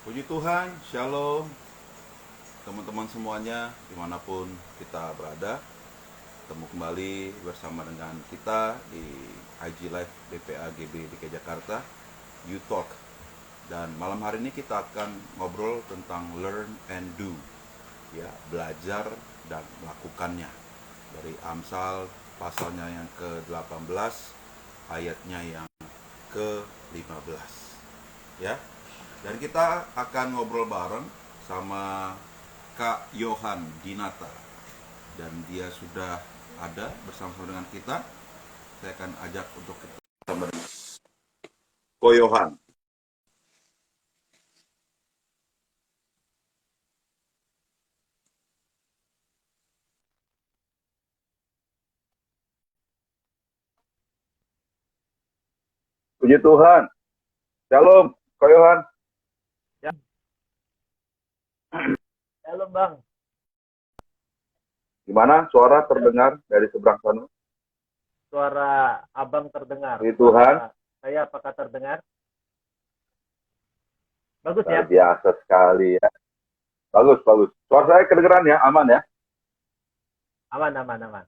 Puji Tuhan, Shalom teman-teman semuanya dimanapun kita berada. Ketemu kembali bersama dengan kita di IG Live BPA GB DKI Jakarta, You Talk. Dan malam hari ini kita akan ngobrol tentang learn and do, ya, belajar dan melakukannya. Dari Amsal pasalnya yang ke-18, ayatnya yang ke-15. Ya. Dan kita akan ngobrol bareng sama Kak Yohan Dinata. Dan dia sudah ada bersama dengan kita. Saya akan ajak untuk kita bersama dengan Ko Yohan. Puji Tuhan. Shalom, Ko Yohan. Ya, halo Bang. Gimana suara terdengar dari seberang sana? Suara Abang terdengar. Puji Tuhan. Saya apakah terdengar? Bagus Luar ya? biasa sekali ya. Bagus, bagus. Suara saya kedengeran ya? Aman ya? Aman, aman, aman.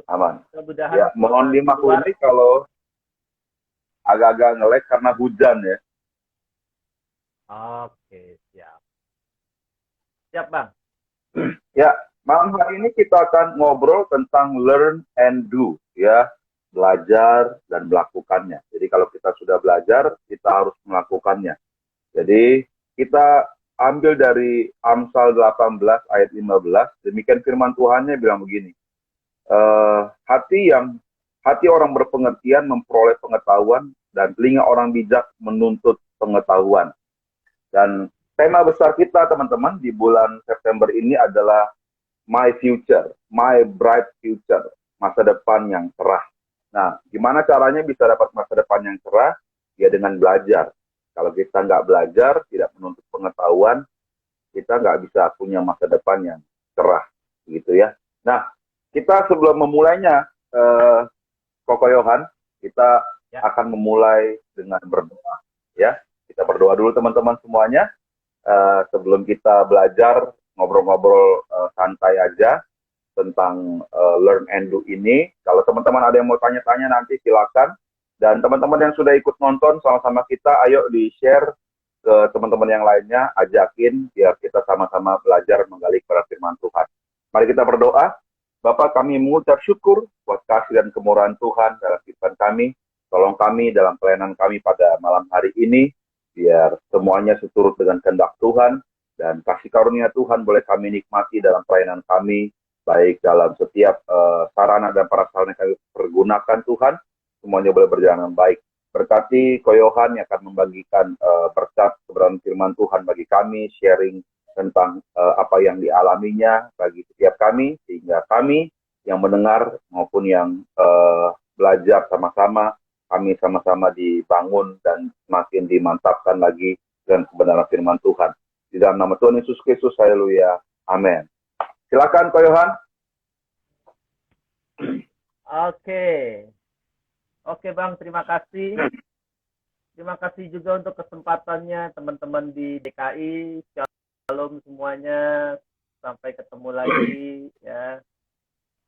Aman. Mudah-mudahan Ya, mohon di luar. dimaklumi kalau agak-agak nge-lag karena hujan ya. Oke, siap. Siap Bang. Ya, malam hari ini kita akan ngobrol tentang learn and do, ya, belajar dan melakukannya. Jadi kalau kita sudah belajar, kita harus melakukannya. Jadi kita ambil dari Amsal 18 ayat 15, demikian firman Tuhannya bilang begini, eh, hati yang hati orang berpengertian memperoleh pengetahuan dan telinga orang bijak menuntut pengetahuan. Dan tema besar kita teman-teman di bulan September ini adalah my future, my bright future, masa depan yang cerah. Nah, gimana caranya bisa dapat masa depan yang cerah? Ya dengan belajar. Kalau kita nggak belajar, tidak menuntut pengetahuan, kita nggak bisa punya masa depan yang cerah, gitu ya. Nah, kita sebelum memulainya, Koko Yohan, kita Ya. akan memulai dengan berdoa, ya. Kita berdoa dulu teman-teman semuanya. Sebelum kita belajar ngobrol-ngobrol santai aja tentang learn and do ini. Kalau teman-teman ada yang mau tanya-tanya nanti silakan. Dan teman-teman yang sudah ikut nonton sama-sama kita, ayo di-share ke teman-teman yang lainnya, ajakin biar kita sama-sama belajar menggali kepada firman Tuhan. Mari kita berdoa. Bapak, kami mengucap syukur buat kasih dan kemurahan Tuhan dalam kehidupan kami. Tolong kami dalam pelayanan kami pada malam hari ini, biar semuanya seturut dengan kehendak Tuhan, dan kasih karunia Tuhan boleh kami nikmati dalam pelayanan kami, baik dalam setiap sarana dan prasarana yang kami pergunakan Tuhan, semuanya boleh berjalan dengan baik. Berkati Koyohan yang akan membagikan berkat kebenaran firman Tuhan bagi kami, sharing tentang apa yang dialaminya bagi setiap kami, sehingga kami yang mendengar maupun yang belajar sama-sama, kami sama-sama dibangun dan semakin dimantapkan lagi dengan kebenaran firman Tuhan. Di dalam nama Tuhan Yesus Kristus, haleluya, amin. Silakan Ko Yohan. Oke. Oke Bang, terima kasih. Terima kasih juga untuk kesempatannya teman-teman di DKI. Shalom semuanya. Sampai ketemu lagi ya.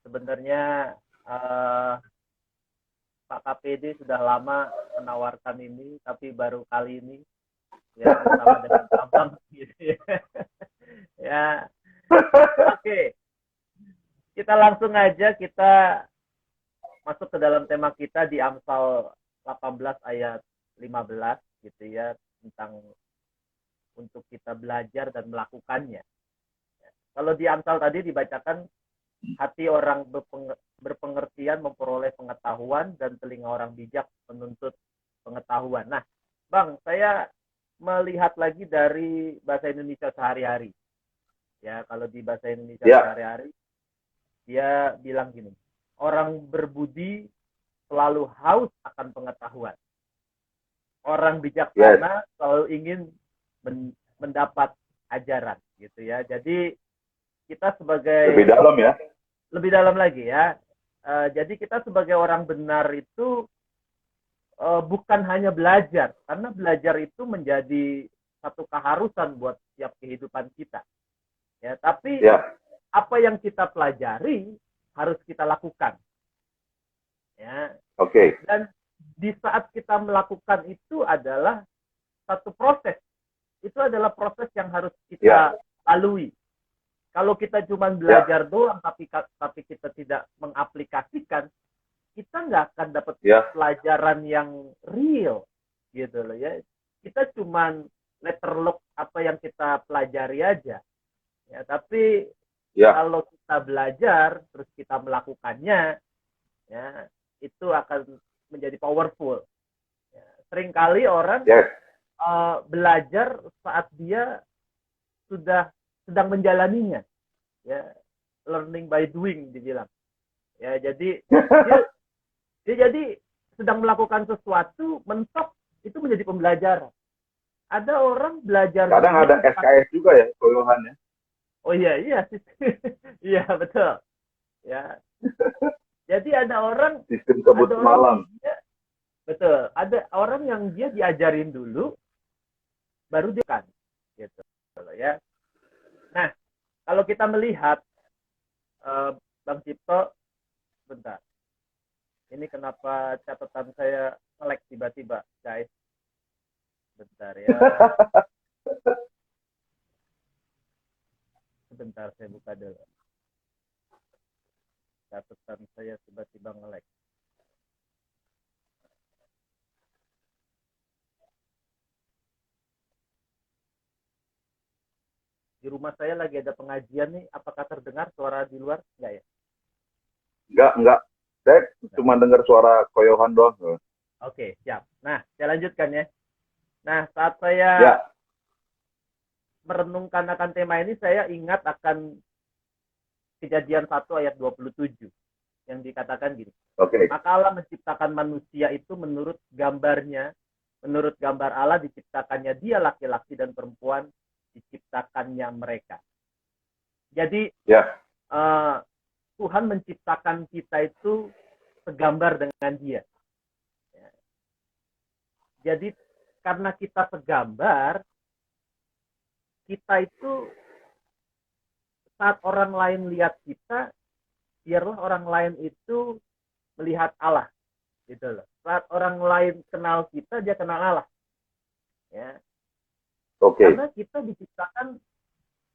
Sebenarnya Pak KPD sudah lama menawarkan ini, tapi baru kali ini ya bersama dengan Abang gitu ya. Ya, oke. Kita langsung aja kita masuk ke dalam tema kita di Amsal 18 ayat 15 gitu ya, tentang untuk kita belajar dan melakukannya. Kalau di Amsal tadi dibacakan, hati orang berpengertian memperoleh pengetahuan dan telinga orang bijak menuntut pengetahuan. Nah, Bang, saya melihat lagi dari bahasa Indonesia sehari-hari. Ya, kalau di bahasa Indonesia Ya, sehari-hari, dia bilang gini, orang berbudi selalu haus akan pengetahuan. Orang yes. bijaksana selalu ingin mendapat ajaran, gitu ya. Jadi kita Lebih sebagai dalam ya. lebih dalam lagi ya. Jadi kita sebagai orang benar itu bukan hanya belajar, karena belajar itu menjadi satu keharusan buat setiap kehidupan kita. Ya, tapi Ya, apa yang kita pelajari harus kita lakukan. Ya, oke. dan di saat kita melakukan itu adalah satu proses. Itu adalah proses yang harus Ya, kita lalui. Kalau kita cuma ya, belajar doang tapi kita tidak mengaplikasikan, kita nggak akan dapat ya, pelajaran yang real gitu loh ya. Kita cuma letterlock apa yang kita pelajari aja. Ya, tapi ya, kalau kita belajar terus kita melakukannya, ya itu akan menjadi powerful. Ya, seringkali orang yes. belajar saat dia sudah sedang menjalaninya, ya learning by doing dibilang. Ya jadi dia, dia jadi sedang melakukan sesuatu mentok itu menjadi pembelajaran. Ada orang belajar Kadang ada diem, SKS juga ya, Koyohan ya. oh iya iya iya betul ya. Jadi Sistem kebut ada orang semalam. dia, betul, ada orang yang dia diajarin dulu baru dia kan gitu ya. Nah, kalau kita melihat Bang Cipto, bentar. Ini kenapa catatan saya nge-lag tiba-tiba, guys? Bentar ya. Sebentar saya buka dulu. Catatan saya tiba-tiba nge-lag. Di rumah saya lagi ada pengajian nih. Apakah terdengar suara di luar? Enggak ya? Enggak. Saya cuma dengar suara Koyohan doang. Oke, siap. Nah, saya lanjutkan ya. Nah, saat saya Ya, merenungkan akan tema ini, saya ingat akan Kejadian 1 ayat 27 yang dikatakan gini. oke. Maka Allah menciptakan manusia itu menurut gambarnya, menurut gambar Allah diciptakannya dia laki-laki dan perempuan diciptakannya mereka. Jadi Ya, Tuhan menciptakan kita itu segambar dengan dia. Jadi karena kita segambar, kita itu saat orang lain lihat kita, biarlah orang lain itu melihat Allah, gitu loh. Saat orang lain kenal kita, dia kenal Allah, ya. oke. Karena kita diciptakan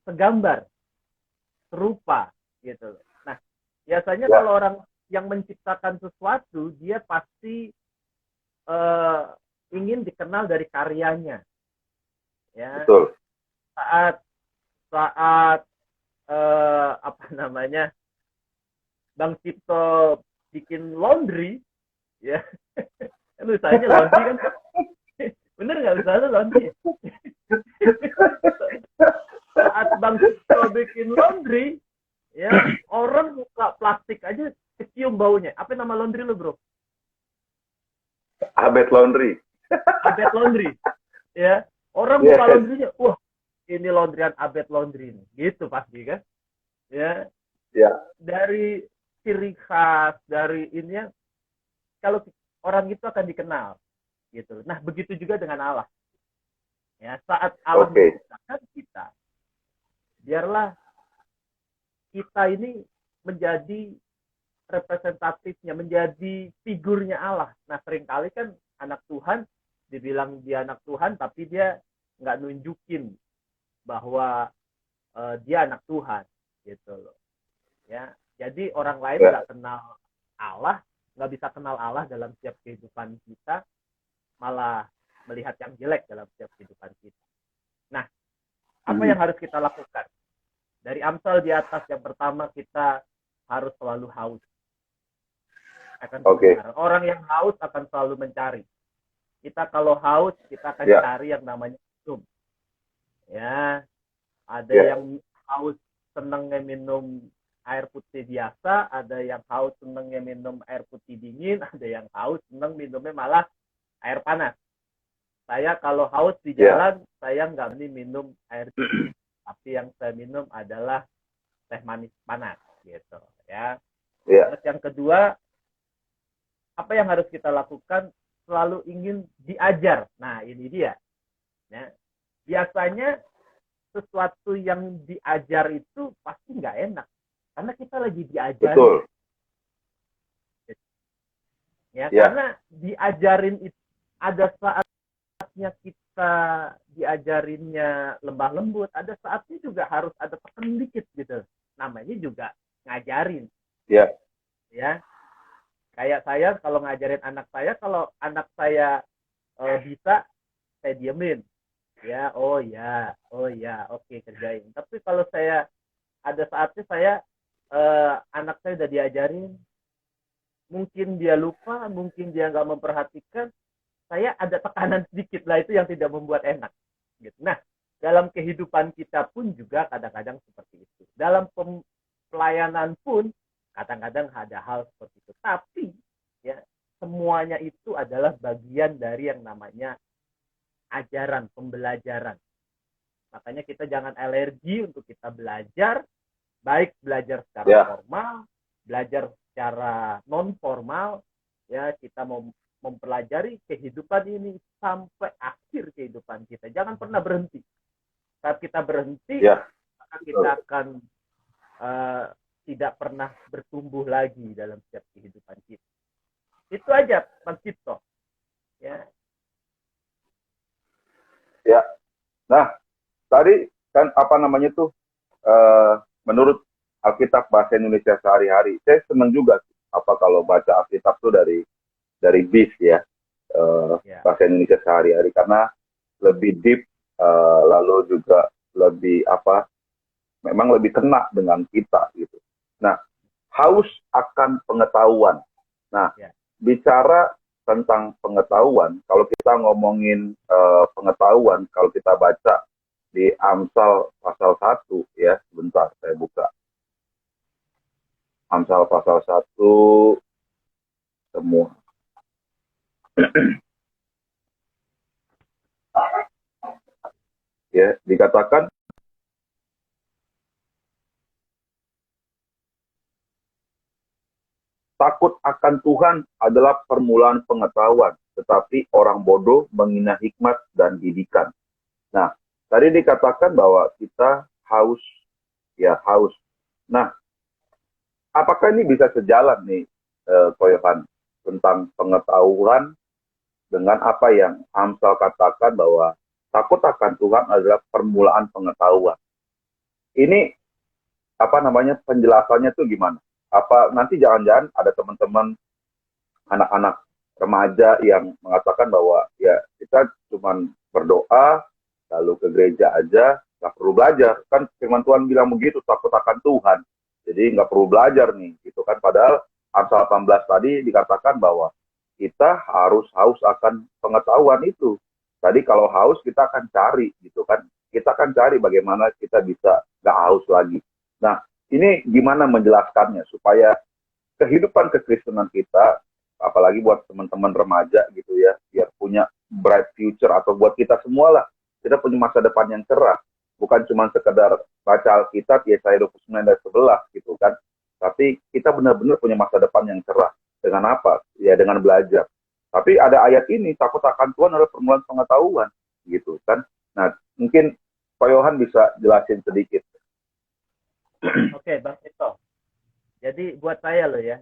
segambar, serupa, gitu loh. Nah, biasanya Ya, kalau orang yang menciptakan sesuatu, dia pasti ingin dikenal dari karyanya, ya. betul. Saat saat apa namanya, Bang Cipto bikin laundry, ya, kan usahanya laundry kan, bener nggak usahanya laundry? Saat Bang Cipto bikin laundry, ya orang buka plastik aja kecium baunya. Apa nama laundry lo bro? Abed Laundry. Abed Laundry, ya. Orang Yes. buka laundrynya, wah ini laundryan Abed Laundry nih, gitu pasti kan, ya. Ya, Dari ciri khas, dari ini ya, kalau orang itu akan dikenal gitu. Nah, begitu juga dengan Allah. Ya, saat Allah oke. menciptakan kita, biarlah kita ini menjadi representatifnya, menjadi figurnya Allah. Nah, seringkali kan anak Tuhan dibilang dia anak Tuhan, tapi dia nggak nunjukin bahwa dia anak Tuhan, gitu loh. Ya, jadi orang lain Ya, nggak kenal Allah, nggak bisa kenal Allah dalam setiap kehidupan kita, malah melihat yang jelek dalam setiap kehidupan kita. Nah, apa yang harus kita lakukan? Dari Amsal di atas, yang pertama kita harus selalu haus akan oke. kebenaran. Orang yang haus akan selalu mencari. Kita kalau haus, kita akan Ya, cari yang namanya minum. Ya, ada ya, yang haus senangnya minum air putih biasa, ada yang haus senangnya minum air putih dingin, ada yang haus senang minumnya malah air panas. Saya kalau haus di ya, jalan, saya nggak berani minum air dingin, tapi yang saya minum adalah teh manis panas, gitu ya. ya, Terus yang kedua, apa yang harus kita lakukan? selalu ingin diajar. Nah, ini dia. Ya. Biasanya sesuatu yang diajar itu pasti nggak enak. Karena kita lagi diajarin. Betul. Ya, Ya. karena diajarin itu ada saatnya kita diajarinnya lemah lembut, ada saatnya juga harus ada tekan dikit gitu. Namanya juga ngajarin. Ya. Ya. Kayak saya kalau ngajarin anak saya, kalau anak saya bisa, saya diemin. Ya, oh ya, oke kerjain. Tapi kalau saya ada saatnya saya anak saya udah diajarin, mungkin dia lupa, mungkin dia nggak memperhatikan, saya ada tekanan sedikit lah, itu yang tidak membuat enak. Gitu. Nah, dalam kehidupan kita pun juga kadang-kadang seperti itu. Dalam pelayanan pun kadang-kadang ada hal seperti itu. Tapi ya semuanya itu adalah bagian dari yang namanya ajaran, pembelajaran. Makanya kita jangan alergi untuk kita belajar, baik belajar secara formal, belajar secara non formal, ya kita mau mempelajari kehidupan ini sampai akhir kehidupan kita. Jangan pernah berhenti. Saat kita berhenti, maka kita akan tidak pernah bertumbuh lagi dalam setiap kehidupan kita. Itu aja, Mas Cipto. Ya. Ya. Nah, tadi kan apa namanya tuh, menurut Alkitab bahasa Indonesia sehari-hari, saya senang juga apa kalau baca Alkitab tuh dari BIS ya, bahasa Indonesia sehari-hari, karena lebih deep, lalu juga lebih memang lebih kena dengan kita gitu. Nah, haus akan pengetahuan. Nah, bicara tentang pengetahuan, kalau kita ngomongin pengetahuan, kalau kita baca di Amsal pasal 1 ya, sebentar saya buka. Amsal pasal 1 semua. Ya, dikatakan takut akan Tuhan adalah permulaan pengetahuan, tetapi orang bodoh menghina hikmat dan didikan. Nah, tadi dikatakan bahwa kita haus, ya haus. Nah, apakah ini bisa sejalan nih, Ko Yohan, tentang pengetahuan dengan apa yang Amsal katakan bahwa takut akan Tuhan adalah permulaan pengetahuan. Ini apa namanya penjelasannya tuh gimana? Apa nanti jangan-jangan ada teman-teman anak-anak remaja yang mengatakan bahwa ya kita cuma berdoa lalu ke gereja aja, nggak perlu belajar. Kan firman Tuhan bilang begitu, takut akan Tuhan. Jadi nggak perlu belajar nih, gitu kan. Padahal Amsal 18 tadi dikatakan bahwa kita harus haus akan pengetahuan itu. Tadi kalau haus kita akan cari, gitu kan. Kita akan cari bagaimana kita bisa nggak haus lagi. Nah, ini gimana menjelaskannya supaya kehidupan kekristenan kita, apalagi buat teman-teman remaja gitu ya, biar punya bright future, atau buat kita semua lah, kita punya masa depan yang cerah. Bukan cuma sekedar baca Alkitab, Yesaya 29 dan 11 gitu kan. Tapi kita benar-benar punya masa depan yang cerah. Dengan apa? Ya dengan belajar. Tapi ada ayat ini, takut akan Tuhan adalah permulaan pengetahuan. Gitu kan. Nah, mungkin Pak Yohan bisa jelasin sedikit. Oke, Bang Tito. Jadi buat saya loh ya,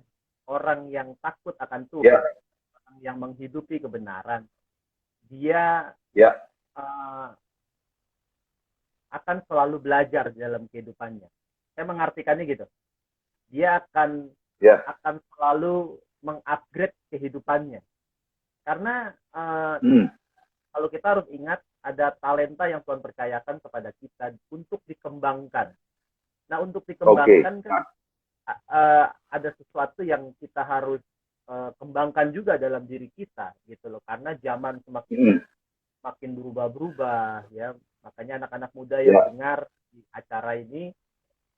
orang yang takut akan Tuhan, orang yang menghidupi kebenaran, dia akan selalu belajar dalam kehidupannya. Saya mengartikannya gitu. Dia akan selalu mengupgrade kehidupannya. Karena kalau kita harus ingat ada talenta yang Tuhan percayakan kepada kita untuk dikembangkan. Nah, untuk dikembangkan kan ada sesuatu yang kita harus kembangkan juga dalam diri kita gitu loh. Karena zaman semakin berubah-berubah ya. Makanya anak-anak muda yang dengar di acara ini,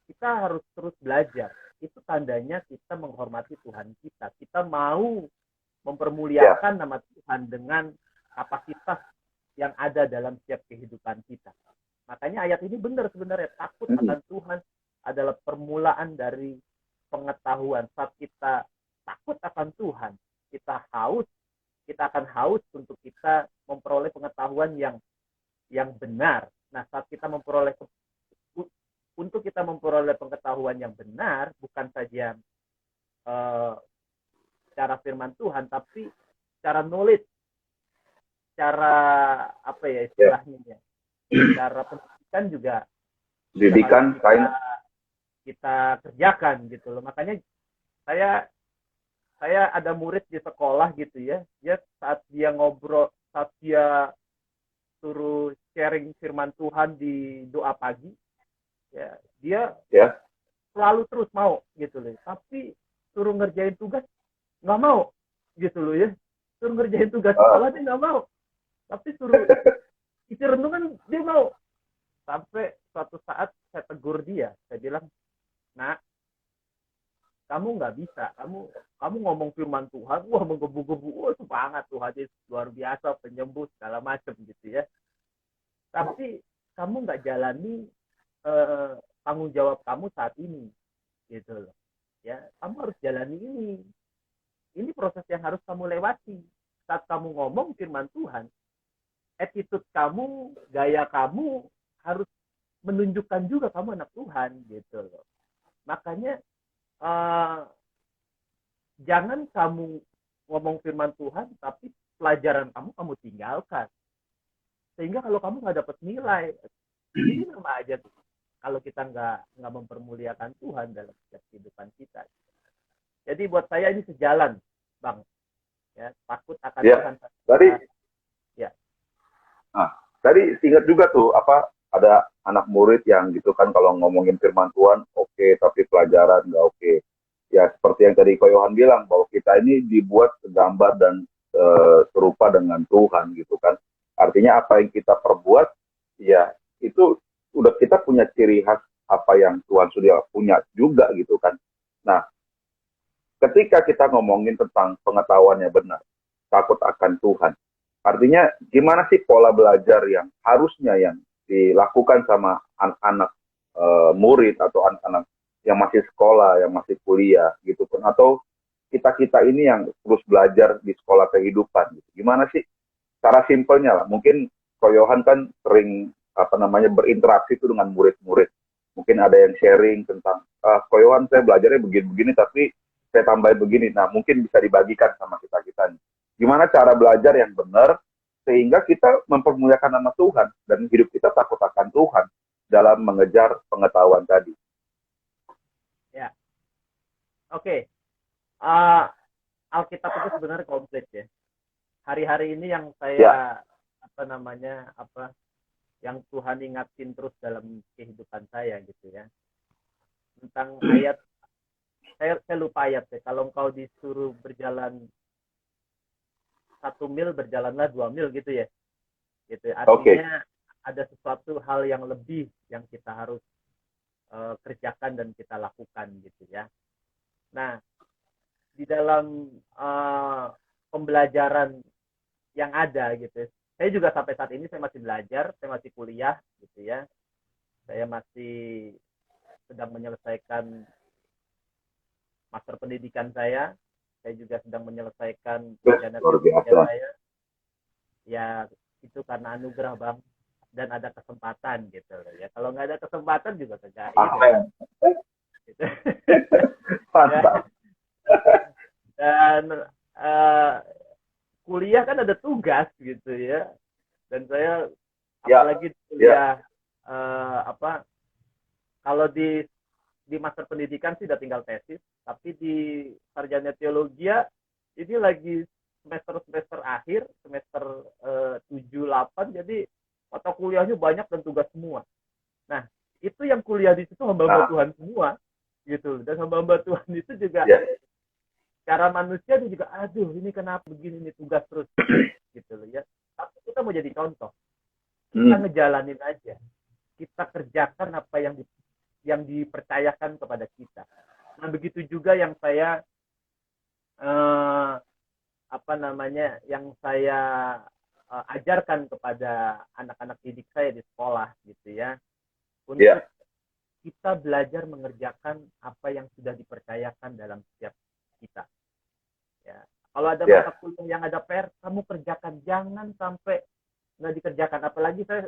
kita harus terus belajar. Itu tandanya kita menghormati Tuhan kita. Kita mau mempermuliakan nama Tuhan dengan kapasitas yang ada dalam setiap kehidupan kita. Makanya ayat ini benar sebenarnya, takut akan Tuhan adalah permulaan dari pengetahuan. Saat kita takut akan Tuhan, kita haus, kita akan haus untuk kita memperoleh pengetahuan yang benar. Nah, saat kita untuk kita memperoleh pengetahuan yang benar, bukan saja cara firman Tuhan, tapi cara knowledge, cara apa ya istilahnya, cara pendidikan juga Didikan, kita kerjakan gitu loh. Makanya saya ada murid di sekolah gitu ya, saat dia ngobrol, saat dia suruh sharing firman Tuhan di doa pagi, ya dia selalu terus mau gitu loh. Tapi suruh ngerjain tugas nggak mau gitu loh ya. Suruh ngerjain tugas sekolah dia nggak mau. Tapi suruh isi renungan dia mau. Sampai suatu saat saya tegur dia, saya bilang, "Nak, kamu nggak bisa, kamu ngomong firman Tuhan, wah menggebu-gebu, wah semangat Tuhan Yesus luar biasa, penyembuh segala macam gitu ya. Tapi kamu nggak jalani tanggung jawab kamu saat ini, gitu loh. Ya, kamu harus jalani ini. Ini proses yang harus kamu lewati. Saat kamu ngomong firman Tuhan, attitude kamu, gaya kamu harus menunjukkan juga kamu anak Tuhan, gitu loh. Makanya jangan kamu ngomong firman Tuhan, tapi pelajaran kamu tinggalkan. Sehingga kalau kamu nggak dapat nilai, ini sama aja tuh. Kalau kita nggak mempermuliakan Tuhan dalam setiap kehidupan kita. Jadi buat saya ini sejalan, Bang. Ya, takut akan Tuhan. Tadi ingat juga tuh ada anak murid yang gitu kan kalau ngomongin firman Tuhan oke, tapi pelajaran nggak oke. Ya seperti yang tadi Ko Yohan bilang bahwa kita ini dibuat segambar dan serupa dengan Tuhan gitu kan. Artinya apa yang kita perbuat ya itu udah kita punya ciri khas apa yang Tuhan sudah punya juga gitu kan. Nah, ketika kita ngomongin tentang pengetahuan yang benar, takut akan Tuhan, artinya gimana sih pola belajar yang harusnya yang dilakukan sama anak-anak murid atau anak-anak yang masih sekolah, yang masih kuliah gitu kan, atau kita ini yang terus belajar di sekolah kehidupan gitu. Gimana sih cara simpelnya lah? Mungkin Ko Yohan kan sering berinteraksi itu dengan murid-murid. Mungkin ada yang sharing tentang Ko Yohan saya belajarnya begini-begini tapi saya tambahin begini. Nah, mungkin bisa dibagikan sama kita-kita nih. Gimana cara belajar yang benar sehingga kita mempermuliakan nama Tuhan dan hidup kita takut akan Tuhan dalam mengejar pengetahuan tadi. Ya, oke. Alkitab itu sebenarnya komplit ya. Hari-hari ini yang saya yang Tuhan ingatin terus dalam kehidupan saya gitu ya. Tentang ayat, saya lupa ayatnya. Kalau engkau disuruh berjalan 1 mil, berjalanlah 2 mil gitu ya. Gitu. Artinya ada sesuatu hal yang lebih yang kita harus kerjakan dan kita lakukan gitu ya. Nah, di dalam pembelajaran yang ada gitu. Saya juga sampai saat ini saya masih belajar, saya masih kuliah gitu ya. Saya masih sedang menyelesaikan master pendidikan saya. Saya juga sedang menyelesaikan sarjana teologi saya. Ya, itu karena anugerah, Bang. Dan ada kesempatan gitu ya. Kalau nggak ada kesempatan juga kagak gitu. Mantap. Dan kuliah kan ada tugas gitu ya, dan saya apalagi kuliah kalau di master pendidikan sih udah tinggal tesis, tapi di sarjana teologi ini lagi semester akhir, semester 7-8, jadi mata kuliahnya banyak dan tugas semua. Nah, itu yang kuliah di situ hamba-hamba Tuhan semua gitu, dan hamba-hamba Tuhan itu juga cara manusia dia juga, aduh ini kenapa begini nih tugas terus gitu loh ya. Tapi kita mau jadi contoh, kita ngejalanin aja, kita kerjakan apa yang dipercayakan kepada kita. Nah begitu juga yang saya yang saya ajarkan kepada anak-anak didik saya di sekolah gitu ya, untuk kita belajar mengerjakan apa yang sudah dipercayakan dalam setiap kita. Ya, Kalau ada Ya. mata kuliah yang ada PR, kamu kerjakan. Jangan sampai nggak dikerjakan. Apalagi saya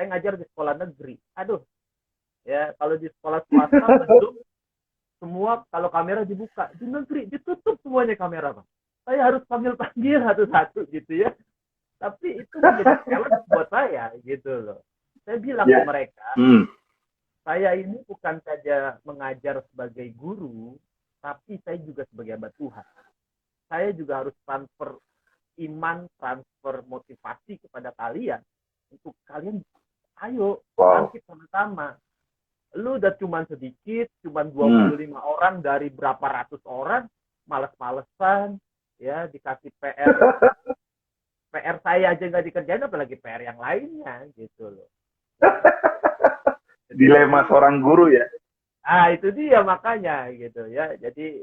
ngajar di sekolah negeri. Aduh, ya kalau di sekolah swasta ngedum semua kalau kamera dibuka. Di negeri ditutup semuanya kamera, Bang. Saya harus panggil-panggil satu-satu gitu ya. Tapi itu menjadi challenge buat saya gitu loh. Saya bilang ke Ya. mereka, Hmm. saya ini bukan saja mengajar sebagai guru, tapi saya juga sebagai hamba Tuhan. Saya juga harus transfer iman, transfer motivasi kepada kalian. Untuk kalian, ayo, Wow. bangkit sama-sama. Lu udah cuman sedikit, cuman Hmm. 25 orang dari berapa ratus orang, males-malesan, ya, dikasih PR. PR saya aja nggak dikerjain, apalagi PR yang lainnya, gitu loh. Jadi, Dilema seorang guru ya. itu dia makanya gitu ya. Jadi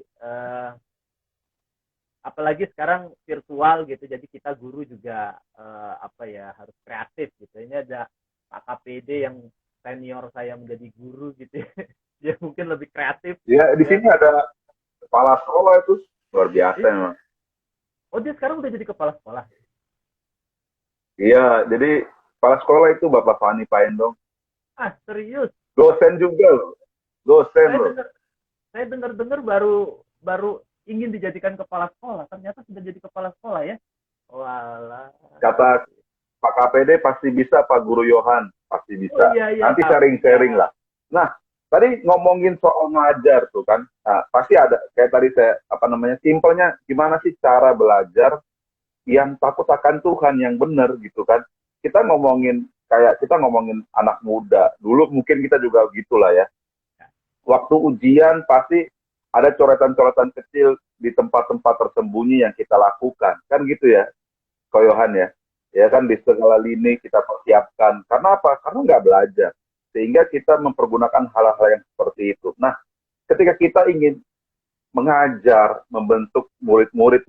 apalagi sekarang virtual gitu, jadi kita guru juga apa ya, harus kreatif gitu. Ini ada Pak KPD yang senior saya menjadi guru gitu ya. Dia mungkin lebih kreatif Ya, di ya. sini ada kepala sekolah itu luar biasa emang. Oh, dia sekarang udah jadi kepala sekolah. Iya, jadi kepala sekolah itu Bapak Fani Paendong. Serius, Dosen juga loh. Dosen saya loh. dengar saya dengar baru baru ingin dijadikan kepala sekolah, ternyata sudah jadi kepala sekolah ya. Walah. Kata Pak KPD pasti bisa, Pak Guru Yohan pasti Oh bisa. iya iya, Nanti Kak. sharing-sharing lah. Nah, tadi ngomongin soal ngajar tuh kan. Nah, pasti ada kayak tadi saya apa namanya, simpelnya gimana sih cara belajar yang takut akan Tuhan yang benar gitu kan. Kita ngomongin anak muda. Dulu mungkin kita juga gitulah ya. Waktu ujian pasti ada coretan-coretan kecil di tempat-tempat tersembunyi yang kita lakukan. Kan gitu ya, Koyohan ya. Ya kan di segala lini kita persiapkan. Karena apa? Karena nggak belajar. Sehingga kita mempergunakan hal-hal yang seperti itu. Nah, ketika kita ingin mengajar, membentuk murid-murid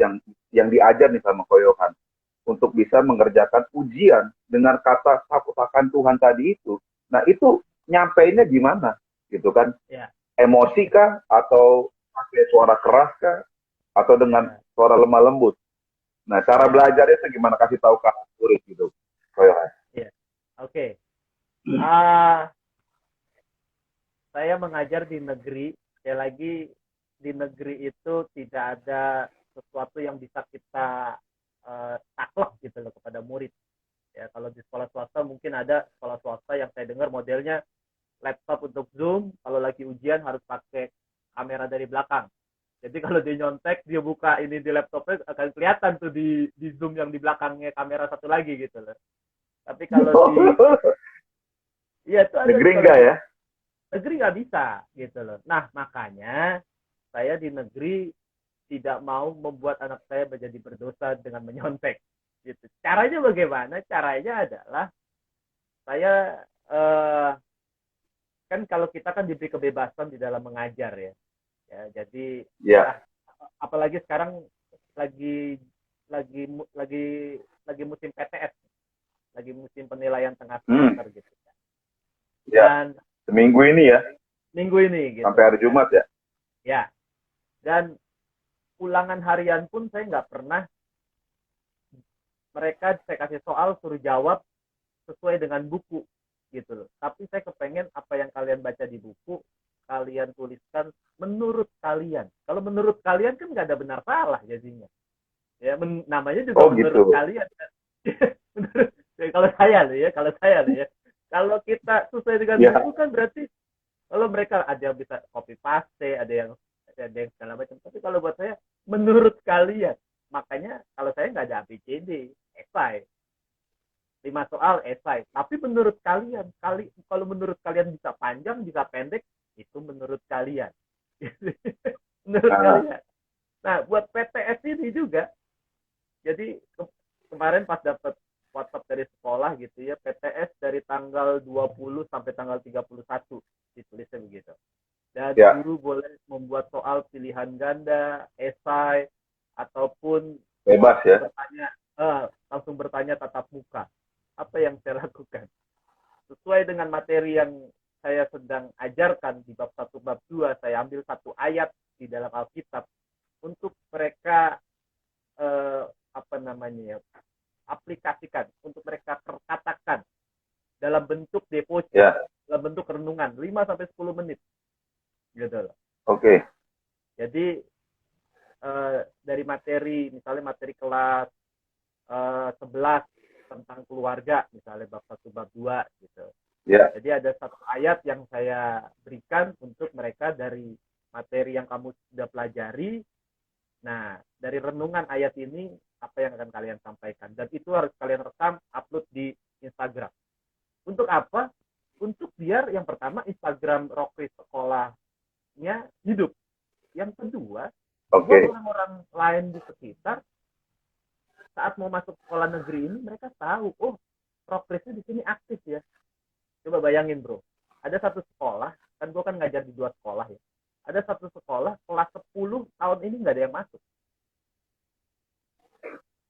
yang diajar nih sama Koyohan untuk bisa mengerjakan ujian dengan kata takut akan Tuhan tadi itu. Nah, itu nyampeinnya gimana? Gitu kan? Ya. Emosi kah? Atau pakai suara keras kah? Atau dengan suara lemah lembut? Nah, cara belajarnya itu gimana? Kasih tahu ke murid gitu. Koyohan. Ya. Oke. Saya mengajar di negeri, sekali lagi di negeri itu tidak ada sesuatu yang bisa kita taklek gitu loh kepada murid. Ya, kalau di sekolah swasta mungkin ada sekolah swasta yang saya dengar modelnya laptop untuk Zoom, kalau lagi ujian harus pakai kamera dari belakang. Jadi kalau dia nyontek, dia buka ini di laptopnya akan kelihatan tuh di Zoom yang di belakangnya kamera satu lagi gitu loh. Tapi kalau iya itu ada Negeri sekolah enggak ya? negeri nggak bisa gitu loh. Nah makanya saya di negeri tidak mau membuat anak saya menjadi berdosa dengan menyontek. Gitu. Caranya bagaimana? Caranya adalah saya kan kalau kita kan diberi kebebasan di dalam mengajar ya. Ya jadi Ya. apalagi sekarang lagi lagi lagi lagi musim PTS, lagi musim penilaian tengah semester gitu. Ya. Dan Seminggu ini ya. minggu ini gitu. Sampai hari Jumat ya. Ya. Dan ulangan harian pun saya nggak pernah mereka saya kasih soal suruh jawab sesuai dengan buku gitu loh. Tapi saya kepengen apa yang kalian baca di buku kalian tuliskan menurut kalian. Kalau menurut kalian kan nggak ada benar salah jadinya. Ya namanya juga menurut gitu. kalian kan. Menurut, kalau saya nih ya. Kalau kita sesuai dengan buku kan berarti kalau mereka ada yang bisa copy paste, ada yang segala macam. Tapi kalau buat saya menurut kalian, makanya kalau saya nggak ada ABCD, esai. 5 soal esai. Tapi menurut kalian, kalau menurut kalian bisa panjang, bisa pendek, itu menurut kalian. Menurut kalian. Nah, buat PTS ini juga, jadi kemarin pas dapat WhatsApp dari sekolah gitu ya, PTS dari tanggal 20 sampai tanggal 31 ditulisnya begitu. Dan guru boleh membuat soal pilihan ganda, esai, ataupun bebas ya. Langsung bertanya tatap muka. Apa yang saya lakukan? Sesuai dengan materi yang saya sedang ajarkan di bab 1, bab 2, saya ambil satu ayat di dalam Alkitab untuk mereka apa namanya ya, aplikasikan, untuk mereka katakan dalam bentuk devosi, Ya, dalam bentuk renungan 5 sampai 10 menit gitu loh. oke. Jadi dari materi, misalnya materi kelas 11 tentang keluarga, misalnya bab 1 bab 2 gitu. Ya, Jadi ada satu ayat yang saya berikan untuk mereka dari materi yang kamu sudah pelajari. Nah, dari renungan ayat ini apa yang akan kalian sampaikan, dan itu harus kalian rekam, upload di Instagram. Untuk apa? Untuk biar yang pertama Instagram Rockris sekolahnya hidup. Yang kedua, buat oke. orang-orang lain di sekitar saat mau masuk sekolah negeri ini, mereka tahu, oh, Rockrisnya di sini aktif ya. Coba bayangin bro, ada satu sekolah, kan gue kan ngajar di 2 sekolah ya. Ada satu sekolah kelas 10 tahun ini nggak ada yang masuk.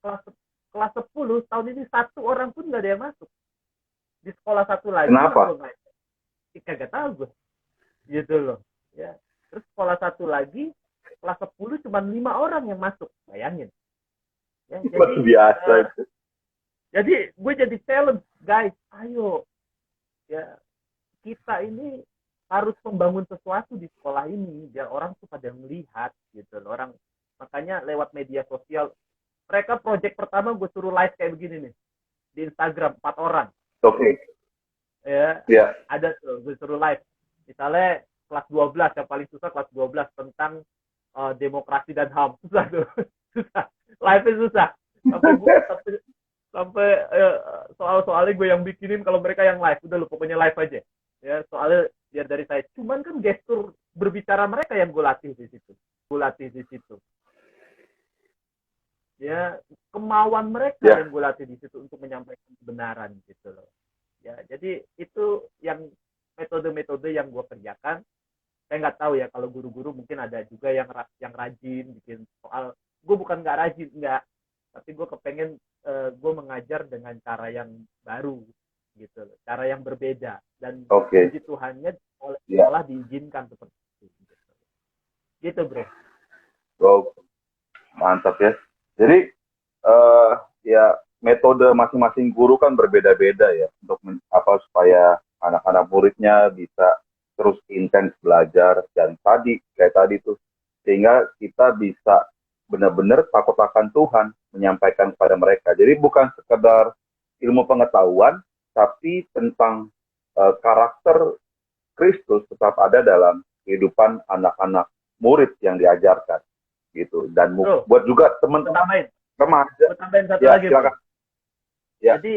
Kelas kelas 10 tahun ini 1 orang pun nggak ada yang masuk. Di sekolah satu lagi yang gue Kenapa? ngajar, kagak tahu gue, gitu loh. Ya. Terus sekolah satu lagi kelas 10 cuma 5 orang yang masuk, bayangin. Ya, Luar biasa itu. jadi gue jadi challenge, guys, ayo ya, kita ini harus membangun sesuatu di sekolah ini biar orang tuh pada melihat gitu loh. Orang makanya lewat media sosial, mereka project pertama gue suruh live kayak begini nih di Instagram 4 orang Oke. ya, Ya, ada tuh gue suruh live, misalnya kelas 12 yang paling susah, kelas 12 tentang demokrasi dan HAM, susah tuh. Susah, live nya susah, sampai soal-soalnya gue yang bikinin, kalau mereka yang live udah lu pokoknya live aja ya, soalnya biar dari saya, cuman kan gestur berbicara mereka yang gue latih di situ ya, kemauan mereka ya, yang gue latih di situ untuk menyampaikan kebenaran gitu loh ya. Jadi itu yang metode-metode yang gue kerjakan. Saya nggak tahu ya kalau guru-guru, mungkin ada juga yang rajin bikin soal. Gue bukan nggak rajin, nggak, tapi gue kepengen gue mengajar dengan cara yang baru gitu loh, cara yang berbeda, dan oke. puji Tuhannya oleh Ya, sekolah diizinkan seperti itu gitu bro. wow, mantap ya. Jadi, eh ya metode masing-masing guru kan berbeda-beda ya untuk apa supaya anak-anak muridnya bisa terus intens belajar dan tadi kayak tadi tuh sehingga kita bisa benar-benar takut akan Tuhan menyampaikan kepada mereka. Jadi bukan sekedar ilmu pengetahuan tapi tentang karakter Kristus tetap ada dalam kehidupan anak-anak murid yang diajarkan gitu dan Bro, buat juga gue teman-teman tambahin remaja. gue tambahin satu Ya, lagi bro. silakan. Ya, Jadi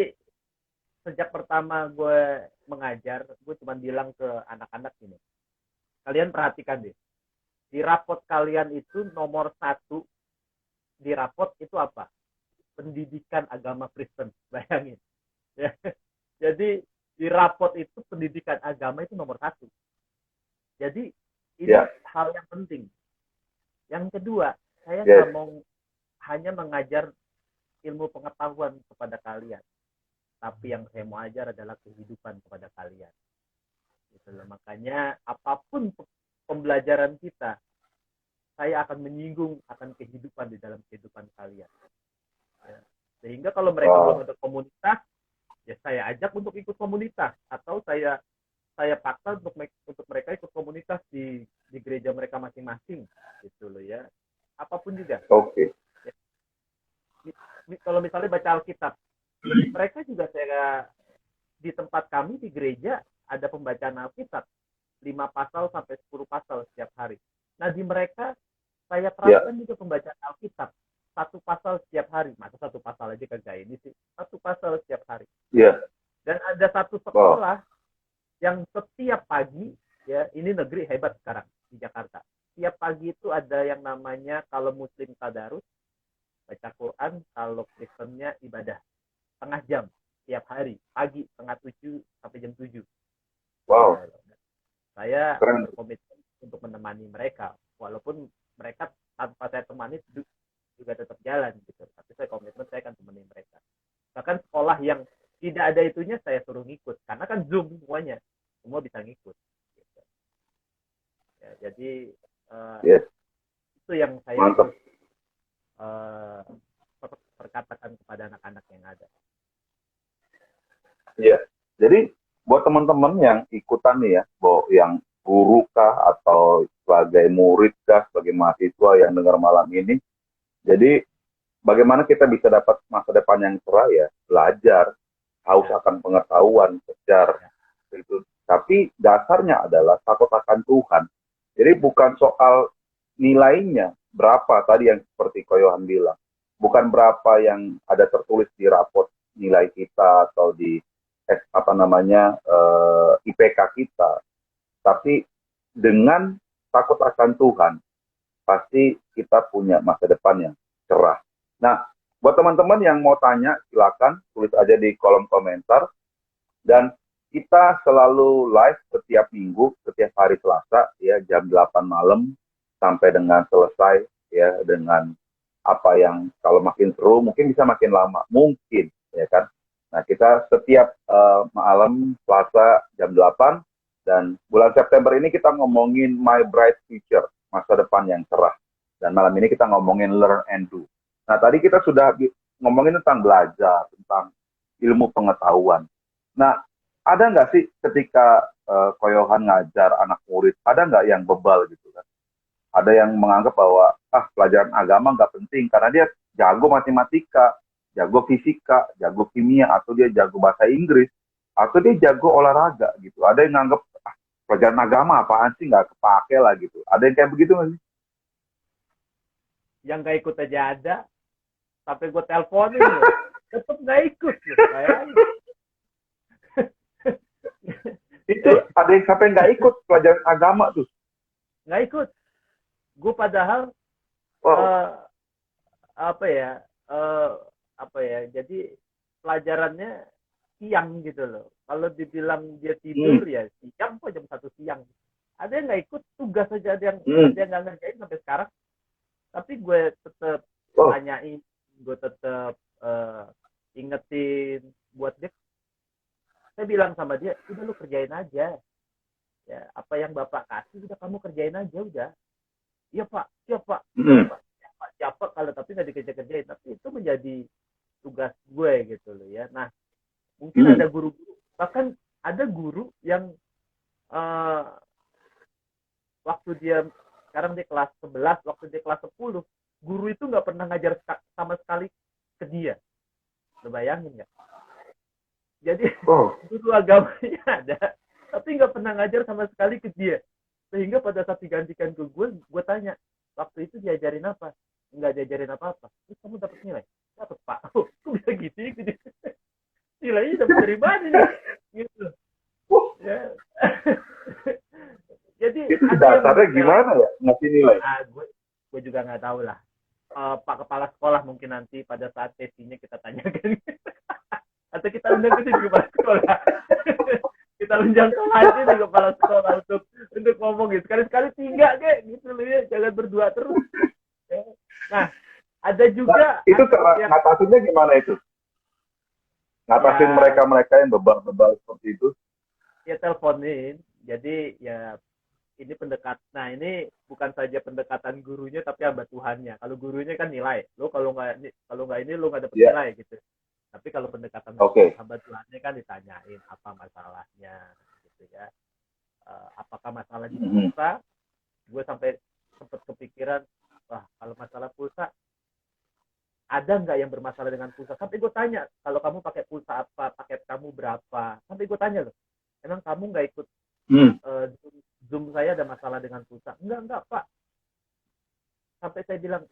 sejak pertama gue mengajar, gue cuma bilang ke anak-anak ini, kalian perhatikan deh, di rapot kalian itu nomor 1 di rapot itu apa? Pendidikan agama Kristen, bayangin ya. Jadi di rapot itu pendidikan agama itu nomor 1. Jadi ini ya, hal yang penting. Yang kedua, saya nggak yes. mau hanya mengajar ilmu pengetahuan kepada kalian, tapi yang saya mau ajar adalah kehidupan kepada kalian gitu loh. Makanya apapun pembelajaran kita, saya akan menyinggung akan kehidupan di dalam kehidupan kalian ya. Sehingga kalau mereka belum Wow. ada komunitas, ya saya ajak untuk ikut komunitas, atau saya paksa untuk mereka ikut komunitas di gereja mereka masing-masing gitu loh ya, apapun juga Oke. ya. Kalau misalnya baca Alkitab, mereka juga, saya di tempat kami di gereja ada pembacaan Alkitab 5 pasal sampai 10 pasal setiap hari. Nah di mereka saya Ya, terapkan juga pembacaan Alkitab 1 pasal setiap hari. Masa 1 pasal aja kagak ini sih, 1 pasal setiap hari. ya. Dan ada satu Wow. sekolah yang setiap pagi, ya ini negeri hebat sekarang di Jakarta, setiap pagi itu ada yang namanya, kalau Muslim tadarus baca Quran, kalau Kristennya ibadah setengah jam setiap hari, pagi setengah 7 sampai jam 7 Wow. ya. Saya Keren. berkomitmen untuk menemani mereka, walaupun mereka tanpa saya temani juga tetap jalan gitu, tapi saya komitmen saya akan temani mereka. Bahkan sekolah yang tidak ada itunya saya suruh ngikut, karena kan Zoom semuanya, semua bisa ngikut gitu. Ya, jadi Yes. itu yang saya Mantap. terus eh, perkatakan kepada anak-anak yang ada. Iya. Jadi buat teman-teman yang ikutan nih ya, yang guru kah atau sebagai murid kah, sebagai mahasiswa yang dengar malam ini, jadi bagaimana kita bisa dapat masa depan yang cerah ya, belajar, haus Ya, akan pengetahuan, kejar ya, itu. Tapi dasarnya adalah takut akan Tuhan. Jadi bukan soal nilainya berapa tadi yang seperti Koyohan bilang, bukan berapa yang ada tertulis di raport nilai kita atau di apa namanya IPK kita, tapi dengan takut akan Tuhan pasti kita punya masa depan yang cerah. Nah, buat teman-teman yang mau tanya, silakan tulis aja di kolom komentar. Dan kita selalu live setiap minggu, setiap hari Selasa, ya jam 8 malam sampai dengan selesai, ya dengan apa yang kalau makin seru mungkin bisa makin lama, mungkin, ya kan. Nah, kita setiap malam Selasa jam 8 dan bulan September ini kita ngomongin My Bright Future, masa depan yang cerah. Dan malam ini kita ngomongin Learn and Do. Nah, tadi kita sudah ngomongin tentang belajar, tentang ilmu pengetahuan. Nah, ada nggak sih ketika Koyohan ngajar anak murid, ada nggak yang bebal gitu kan? Ada yang menganggap bahwa pelajaran agama nggak penting karena dia jago matematika, jago fisika, jago kimia, atau dia jago bahasa Inggris, atau dia jago olahraga gitu. Ada yang menganggap pelajaran agama apaan sih, nggak kepake lah gitu. Ada yang kayak begitu nggak sih? yang gak ikut aja ada, sampai gue teleponin loh, tetep gak ikut loh, bayangin. Itu ada yang sampai nggak ikut pelajaran agama tuh. Nggak ikut. Gue padahal Wow. uh, apa ya, uh, apa ya, jadi pelajarannya siang gitu loh. Kalau dibilang dia tidur Hmm. ya siang kok, jam 1 siang. Ada yang nggak ikut tugas aja, ada Hmm. yang nggak ngerjain sampai sekarang. Tapi gue tetap Oh. tanyain, gue tetap ingetin buat dia. Saya bilang sama dia, udah lu kerjain aja. Ya, apa yang bapak kasih udah kamu kerjain aja udah. Iya pak, iya pak, iya Hmm. pak, siapa kalau tapi nggak dikerja-kerjain. Tapi itu menjadi tugas gue gitu loh ya. Nah, mungkin Hmm. ada guru-guru, bahkan ada guru yang uh, waktu dia sekarang di kelas 11, waktu dia kelas 10, guru itu nggak pernah ngajar sama sekali ke dia. Lo bayangin nggak? Jadi Oh. guru agamanya ada, tapi nggak pernah ngajar sama sekali ke dia. Sehingga pada saat digantikan ke gue tanya, waktu itu diajarin apa? Nggak diajarin apa-apa. Terus kamu dapat nilai? Dapat pak. Oh, kok bisa gitu? Nilainya dapat dari mana nih? Gitu. Ya. Jadi Itu ada yang dasarnya menyepelekan. gimana ya ngasih nilai? Gue juga nggak tahu lah. Pak kepala sekolah mungkin nanti pada saat tesnya kita tanyakan. Atau kita undang ke sini kepala sekolah. Kita undang ke hati nih kepala sekolah untuk ngomong gitu. Sekali-sekali 3 kayak gitu loh ya. Jangan berdua terus. Ya. Nah, ada Nah, juga itu anak cara yang ngatasinnya gimana itu? Ngatasin ya mereka-mereka yang bebal-bebal seperti itu? ya teleponin. Jadi ya ini nah ini bukan saja pendekatan gurunya tapi hamba Tuhannya. Kalau gurunya kan nilai, lo kalau nggak ini lo nggak dapet Ya, nilai gitu. Tapi kalau pendekatan oke. hamba Tuhannya kan ditanyain apa masalahnya gitu ya. Apakah masalah di Mhm. pulsa? Gue sampai sempat kepikiran, wah kalau masalah pulsa ada nggak yang bermasalah dengan pulsa? Sampai gue tanya, kalau kamu pakai pulsa apa, paket kamu berapa? Sampai gue tanya loh, emang kamu nggak ikut Hmm. Zoom saya ada masalah dengan pulsa? Enggak Pak. Sampai saya bilang,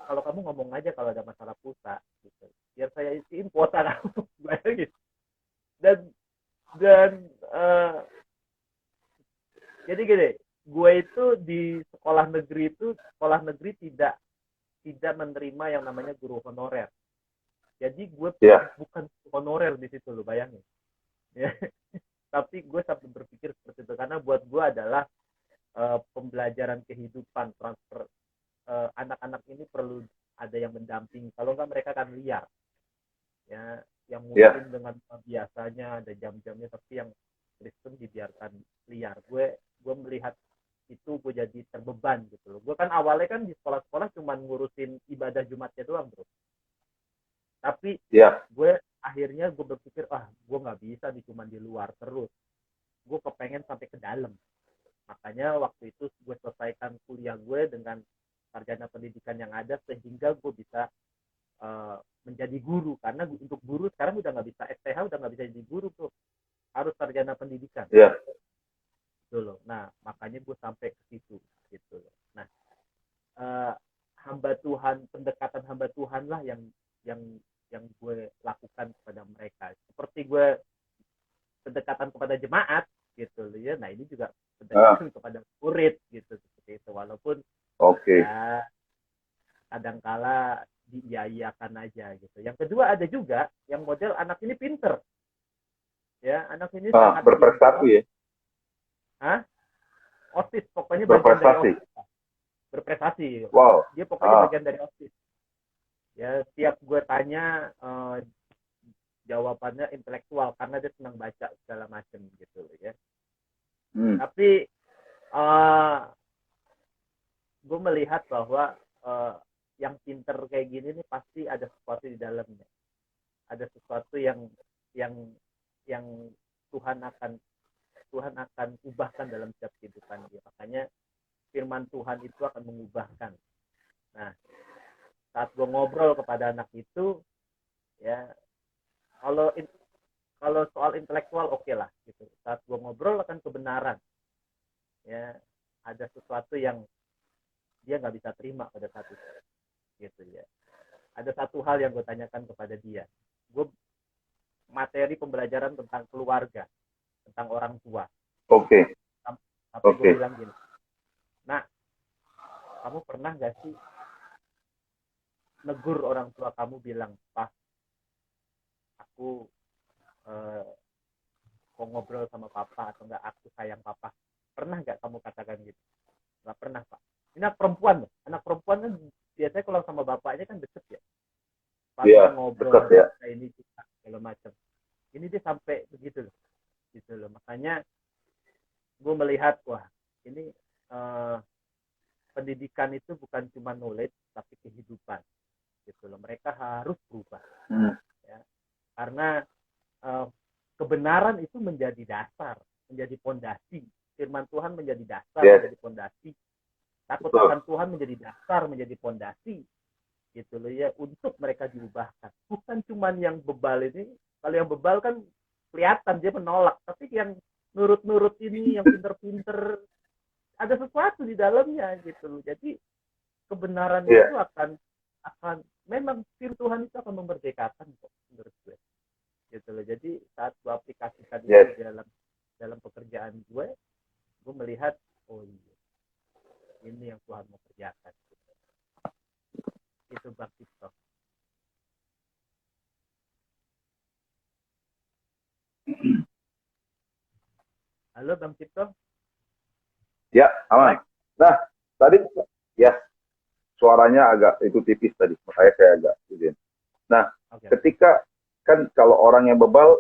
kalau kamu ngomong aja kalau ada masalah pulsa, gitu. Biar saya isiin kuota kamu, bayangin. Dan dan jadi gini, gue itu di sekolah negeri tidak menerima yang namanya guru honorer. Jadi gue Ya. bukan honorer di situ lo bayangin. Ya. Tapi gue sampai berpikir seperti itu karena buat gue adalah pembelajaran kehidupan, transfer anak-anak ini perlu ada yang mendampingi. Kalau enggak mereka akan liar. Ya, yang Ya. muslim dengan biasanya ada jam-jamnya, tapi yang Kristen dibiarkan liar. Gue melihat itu gue jadi terbeban gitu loh. Gue kan awalnya kan di sekolah-sekolah cuma ngurusin ibadah Jumatnya doang bro. Tapi Ya, gue akhirnya gue berpikir gue nggak bisa nih cuma di luar terus. Gue kepengen sampai ke dalam. Makanya waktu itu gue selesaikan kuliah gue dengan sarjana pendidikan yang ada sehingga gue bisa menjadi guru. Karena untuk guru sekarang udah nggak bisa STH, udah nggak bisa jadi guru tuh, harus sarjana pendidikan ya, gitu loh. Nah makanya gue sampai ke situ gitu loh. Nah eh, hamba Tuhan, pendekatan hamba Tuhan lah yang yang gue lakukan kepada mereka. Seperti gue pendekatan kepada jemaat gitu loh ya. Nah ini juga ah, pendekatan kepada murid gitu seperti itu. Walaupun oke. ya kadangkala diiyakan aja gitu. Yang kedua ada juga yang model anak ini pinter ya, anak ini sangat Berprestasi pinter. ya, Hah? OSIS pokoknya bagian dari berprestasi. OSIS, berprestasi. Wow. Dia pokoknya Ah, bagian dari OSIS. Ya setiap gue tanya jawabannya intelektual karena dia senang baca segala macam gitu ya. hmm, Tapi uh, gue melihat bahwa yang pinter kayak gini nih pasti ada sesuatu di dalamnya. Ada sesuatu yang yang Tuhan akan Tuhan akan ubahkan dalam setiap kehidupan dia. Makanya firman Tuhan itu akan mengubahkan. Nah, saat gue ngobrol kepada anak itu, ya kalau kalau soal intelektual oke lah gitu. Saat gue ngobrol akan kebenaran, ya ada sesuatu yang dia nggak bisa terima pada saat itu, gitu ya. Ada satu hal yang gue tanyakan kepada dia. Gue materi pembelajaran tentang keluarga, tentang orang tua. oke, Tapi gue oke. bilang gini, nah kamu pernah gak sih negur orang tua kamu bilang, Pak, aku eh, mau ngobrol sama papa atau enggak aku sayang papa. Pernah nggak kamu katakan gitu? Nggak pernah, Pak. Ini anak perempuan loh. Anak perempuan kan biasanya kalau sama bapaknya kan deket ya. Paling Iya, dekat ngobrol ya. ini kita segala macam. Ini dia sampai begitu loh. Gitu loh. Makanya gue melihat wah ini eh, pendidikan itu bukan cuma knowledge tapi kehidupan gitu loh. Mereka harus berubah Hmm, ya. Karena eh, kebenaran itu menjadi dasar, menjadi pondasi. Firman Tuhan menjadi dasar, yes, menjadi pondasi. Takut betul. akan Tuhan menjadi dasar, menjadi pondasi. Gitu loh ya, untuk mereka diubahkan. Bukan cuma yang bebal ini. Kalau yang bebal kan kelihatan dia menolak. Tapi yang nurut-nurut ini, yang pinter-pinter, ada sesuatu di dalamnya gitu loh. Jadi kebenaran itu Iya, akan memang firman Tuhan itu akan memerdekakan kok menurut gue gitu loh. Jadi saat gue aplikasikan itu yes. dalam dalam pekerjaan gue melihat oh iya ini yang Tuhan mau kerjakan gitu. Itu Bang Cipto. Halo Bang Cipto, Ya, aman. like Nah, tadi ya suaranya agak itu tipis tadi, makanya saya agak izin. Nah, oke oke. ketika kan kalau orang yang bebal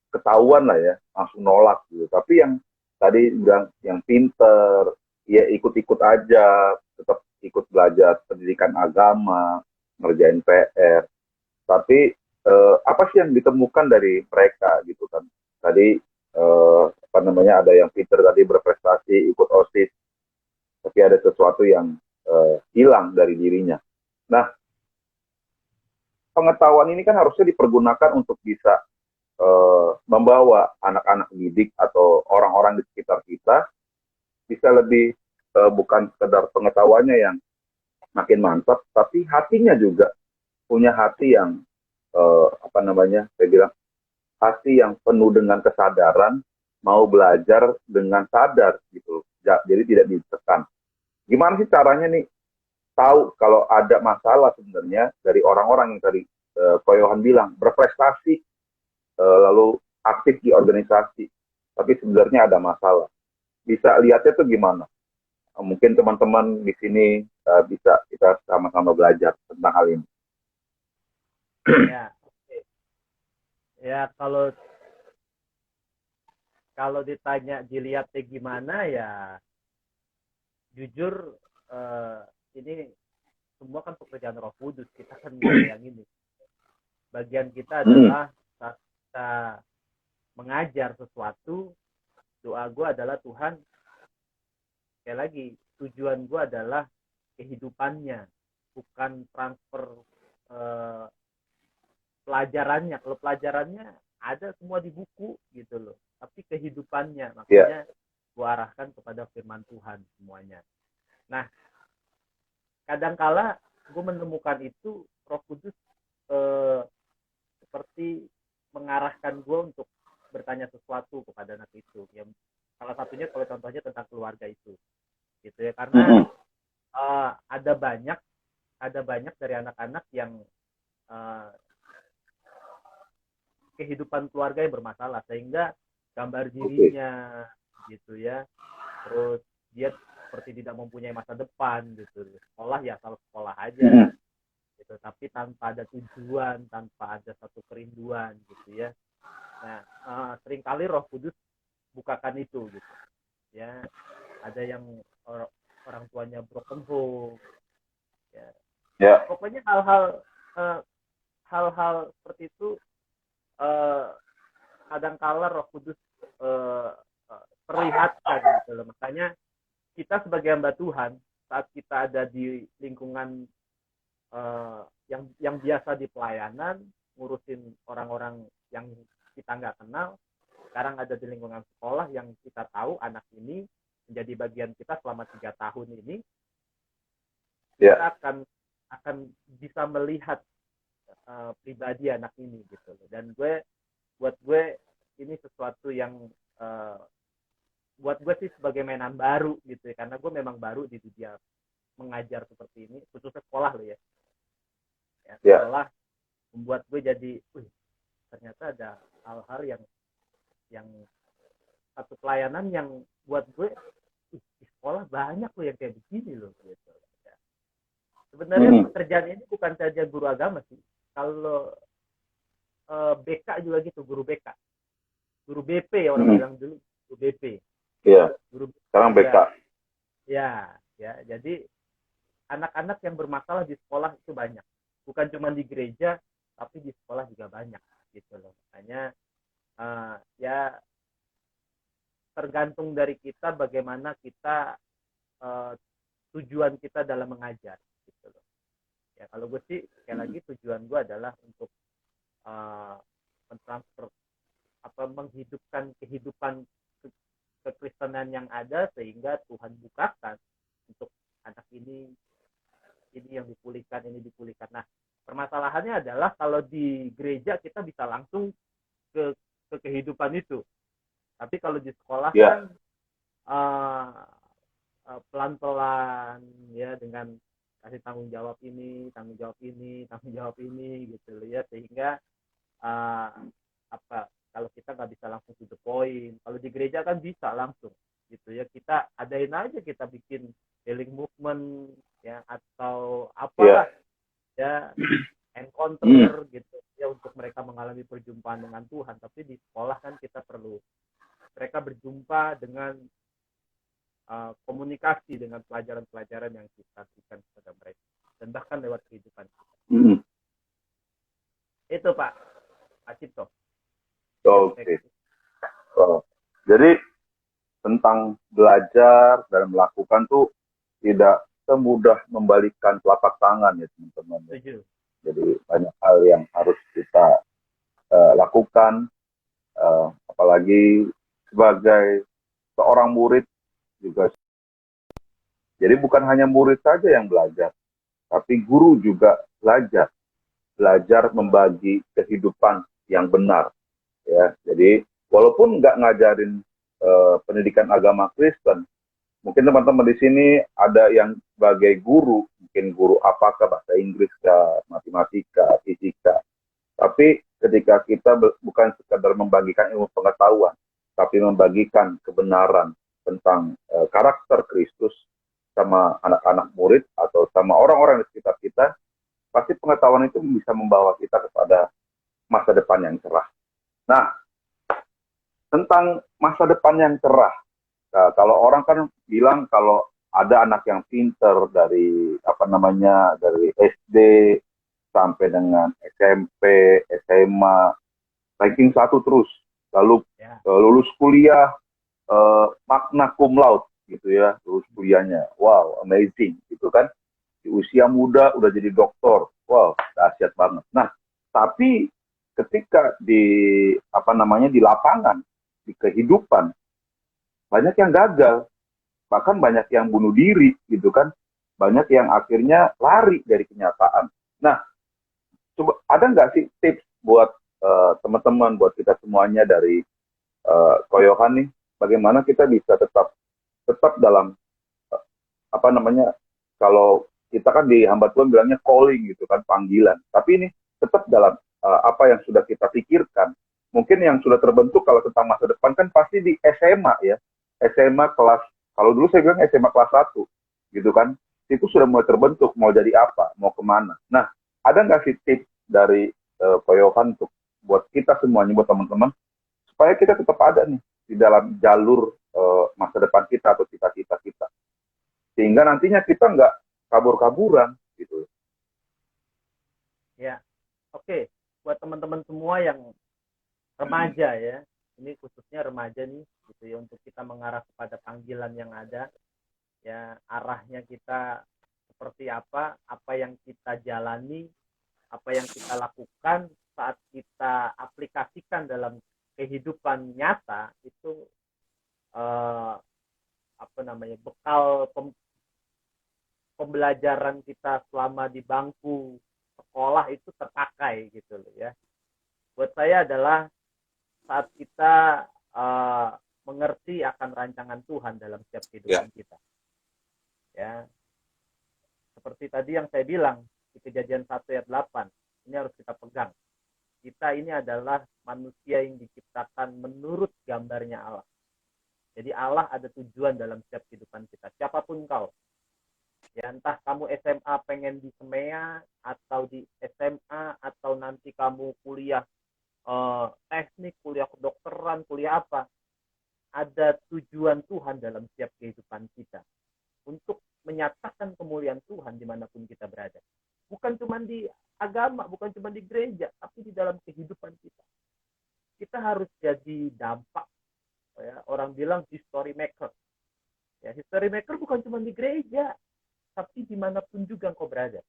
ketahuan lah ya, langsung nolak gitu. Tapi yang tadi bilang yang pinter, ya ikut-ikut aja, tetap ikut belajar pendidikan agama, ngerjain PR. Tapi apa sih yang ditemukan dari mereka gitu kan? Tadi apa namanya ada yang pinter tadi berprestasi, ikut OSIS, tapi ada sesuatu yang hilang dari dirinya. Nah, pengetahuan ini kan harusnya dipergunakan untuk bisa membawa anak-anak didik atau orang-orang di sekitar kita bisa lebih bukan sekedar pengetahuannya yang makin mantap, tapi hatinya juga punya hati yang apa namanya, saya bilang hati yang penuh dengan kesadaran, mau belajar dengan sadar gitu, jadi tidak ditekan. Gimana sih caranya nih tahu kalau ada masalah sebenarnya dari orang-orang yang tadi Ko Yohan bilang berprestasi lalu aktif di organisasi, tapi sebenarnya ada masalah. Bisa lihatnya tuh gimana? Mungkin teman-teman di sini bisa kita sama-sama belajar tentang hal ini. Ya ya kalau ditanya dilihatnya gimana ya jujur ini semua kan pekerjaan Roh Kudus, kita kan yang ini. Bagian kita adalah saat kita mengajar sesuatu, doa gue adalah Tuhan, sekali lagi tujuan gue adalah kehidupannya, bukan transfer pelajarannya. Kalau pelajarannya ada semua di buku gitu loh, tapi kehidupannya makanya gue arahkan kepada firman Tuhan semuanya. Nah, kadangkala gue menemukan itu Roh Kudus seperti mengarahkan gue untuk bertanya sesuatu kepada anak itu. Yang salah satunya kalau contohnya tentang keluarga itu, gitu ya. Karena ada banyak dari anak-anak yang kehidupan keluarga yang bermasalah, sehingga gambar dirinya gitu ya, terus dia seperti tidak mempunyai masa depan gitu, sekolah ya asal sekolah aja gitu, tapi tanpa ada tujuan, tanpa ada satu kerinduan gitu ya. Nah, seringkali Roh Kudus bukakan itu gitu ya. Ada yang orang tuanya broken home ya. Pokoknya hal-hal seperti itu kadangkala Roh Kudus perlihatkan gitu loh. Makanya kita sebagai hamba Tuhan, saat kita ada di lingkungan yang biasa di pelayanan, ngurusin orang-orang yang kita nggak kenal, sekarang ada di lingkungan sekolah yang kita tahu anak ini menjadi bagian kita selama 3 tahun ini, kita akan bisa melihat pribadi anak ini gitu loh. Dan buat gue ini sesuatu yang buat gue sih sebagai mainan baru gitu ya, karena gue memang baru di dunia mengajar seperti ini, khususnya sekolah loh ya. Sekolah membuat gue jadi, ternyata ada hal-hal yang satu pelayanan yang buat gue di sekolah banyak loh yang kayak begini loh gitu. Sebenarnya pekerjaan ini bukan saja guru agama sih. Kalau BK juga gitu, guru BK, guru BP ya orang bilang dulu, guru BP. Iya. Guru Sekarang BK. Ya. Jadi anak-anak yang bermasalah di sekolah itu banyak. Bukan cuma di gereja, tapi di sekolah juga banyak gitu loh. Makanya ya tergantung dari kita bagaimana kita tujuan kita dalam mengajar gitu loh. Ya kalau gue sih sekali lagi tujuan gue adalah untuk mentransfer menghidupkan kehidupan kekristenan yang ada, sehingga Tuhan bukakan untuk anak ini yang dipulihkan, ini dipulihkan. Nah, permasalahannya adalah kalau di gereja kita bisa langsung ke kehidupan itu, tapi kalau di sekolah kan pelan-pelan ya, dengan kasih tanggung jawab ini gitu ya, sehingga kalau kita nggak bisa langsung to the point. Kalau di gereja kan bisa langsung gitu ya, kita adain aja, kita bikin healing movement ya, atau apalah ya, encounter gitu ya, untuk mereka mengalami perjumpaan dengan Tuhan. Tapi di sekolah kan kita perlu mereka berjumpa dengan komunikasi dengan pelajaran-pelajaran yang kita berikan kepada mereka, dan bahkan lewat kehidupan kita. Itu Pak Acipto. Oke. Jadi tentang belajar dan melakukan tuh tidak semudah membalikkan telapak tangan ya teman-teman. Jadi banyak hal yang harus kita lakukan, apalagi sebagai seorang murid juga. Jadi bukan hanya murid saja yang belajar, tapi guru juga belajar membagi kehidupan yang benar. Ya, jadi walaupun nggak ngajarin pendidikan agama Kristen, mungkin teman-teman di sini ada yang sebagai guru, mungkin guru apakah bahasa Inggris, matematika, fisika. Tapi ketika kita bukan sekadar membagikan ilmu pengetahuan, tapi membagikan kebenaran tentang karakter Kristus sama anak-anak murid atau sama orang-orang di sekitar kita, pasti pengetahuan itu bisa membawa kita kepada masa depan yang cerah. Nah, tentang masa depan yang cerah, kalau orang kan bilang kalau ada anak yang pinter dari apa namanya dari SD sampai dengan SMP, SMA, ranking satu terus, lalu Ya. lulus kuliah magna cum laude gitu ya, lulus kuliahnya, wow amazing gitu kan, di usia muda udah jadi doktor, wow dahsyat banget. Nah tapi ketika di apa namanya di lapangan, di kehidupan, banyak yang gagal, bahkan banyak yang bunuh diri gitu kan, banyak yang akhirnya lari dari kenyataan. Nah, coba ada nggak sih tips buat teman-teman, buat kita semuanya dari Koyohan nih, bagaimana kita bisa tetap tetap dalam apa namanya, kalau kita kan di hamba Tuhan bilangnya calling gitu kan, panggilan, tapi ini tetap dalam apa yang sudah kita pikirkan. Mungkin yang sudah terbentuk kalau tentang masa depan kan pasti di SMA ya, SMA kelas, kalau dulu saya bilang SMA kelas satu gitu kan, itu sudah mulai terbentuk mau jadi apa, mau kemana. Nah, ada nggak sih tips dari Koyohan untuk buat kita semuanya, buat teman-teman, supaya kita tetap ada nih di dalam jalur masa depan kita atau cita-cita kita, sehingga nantinya kita nggak kabur-kaburan gitu. Ya. Oke, buat teman-teman semua yang remaja ya, ini khususnya remaja nih gitu ya, untuk kita mengarah kepada panggilan yang ada, ya arahnya kita seperti apa yang kita jalani, apa yang kita lakukan saat kita aplikasikan dalam kehidupan nyata itu eh, apa namanya, bekal pembelajaran kita selama di bangku sekolah itu terpakai gitu loh ya. Buat saya adalah saat kita uh, mengerti akan rancangan Tuhan dalam setiap Ya, kehidupan kita. Ya, seperti tadi yang saya bilang di Kejadian 1 ayat 8, ini harus kita pegang. Kita ini adalah manusia yang diciptakan menurut gambarnya Allah. Jadi Allah ada tujuan dalam setiap kehidupan kita. Siapapun kau, ya entah kamu SMA pengen di SEMEA atau di SMA atau nanti kamu kuliah teknik, kuliah kedokteran, kuliah apa, ada tujuan Tuhan dalam setiap kehidupan kita untuk menyatakan kemuliaan Tuhan dimanapun kita berada. Bukan cuma di agama, bukan cuma di gereja, tapi di dalam kehidupan kita. Kita harus jadi dampak. Ya. Orang bilang history maker. Ya, history maker bukan cuma di gereja, tapi dimanapun juga engkau berada.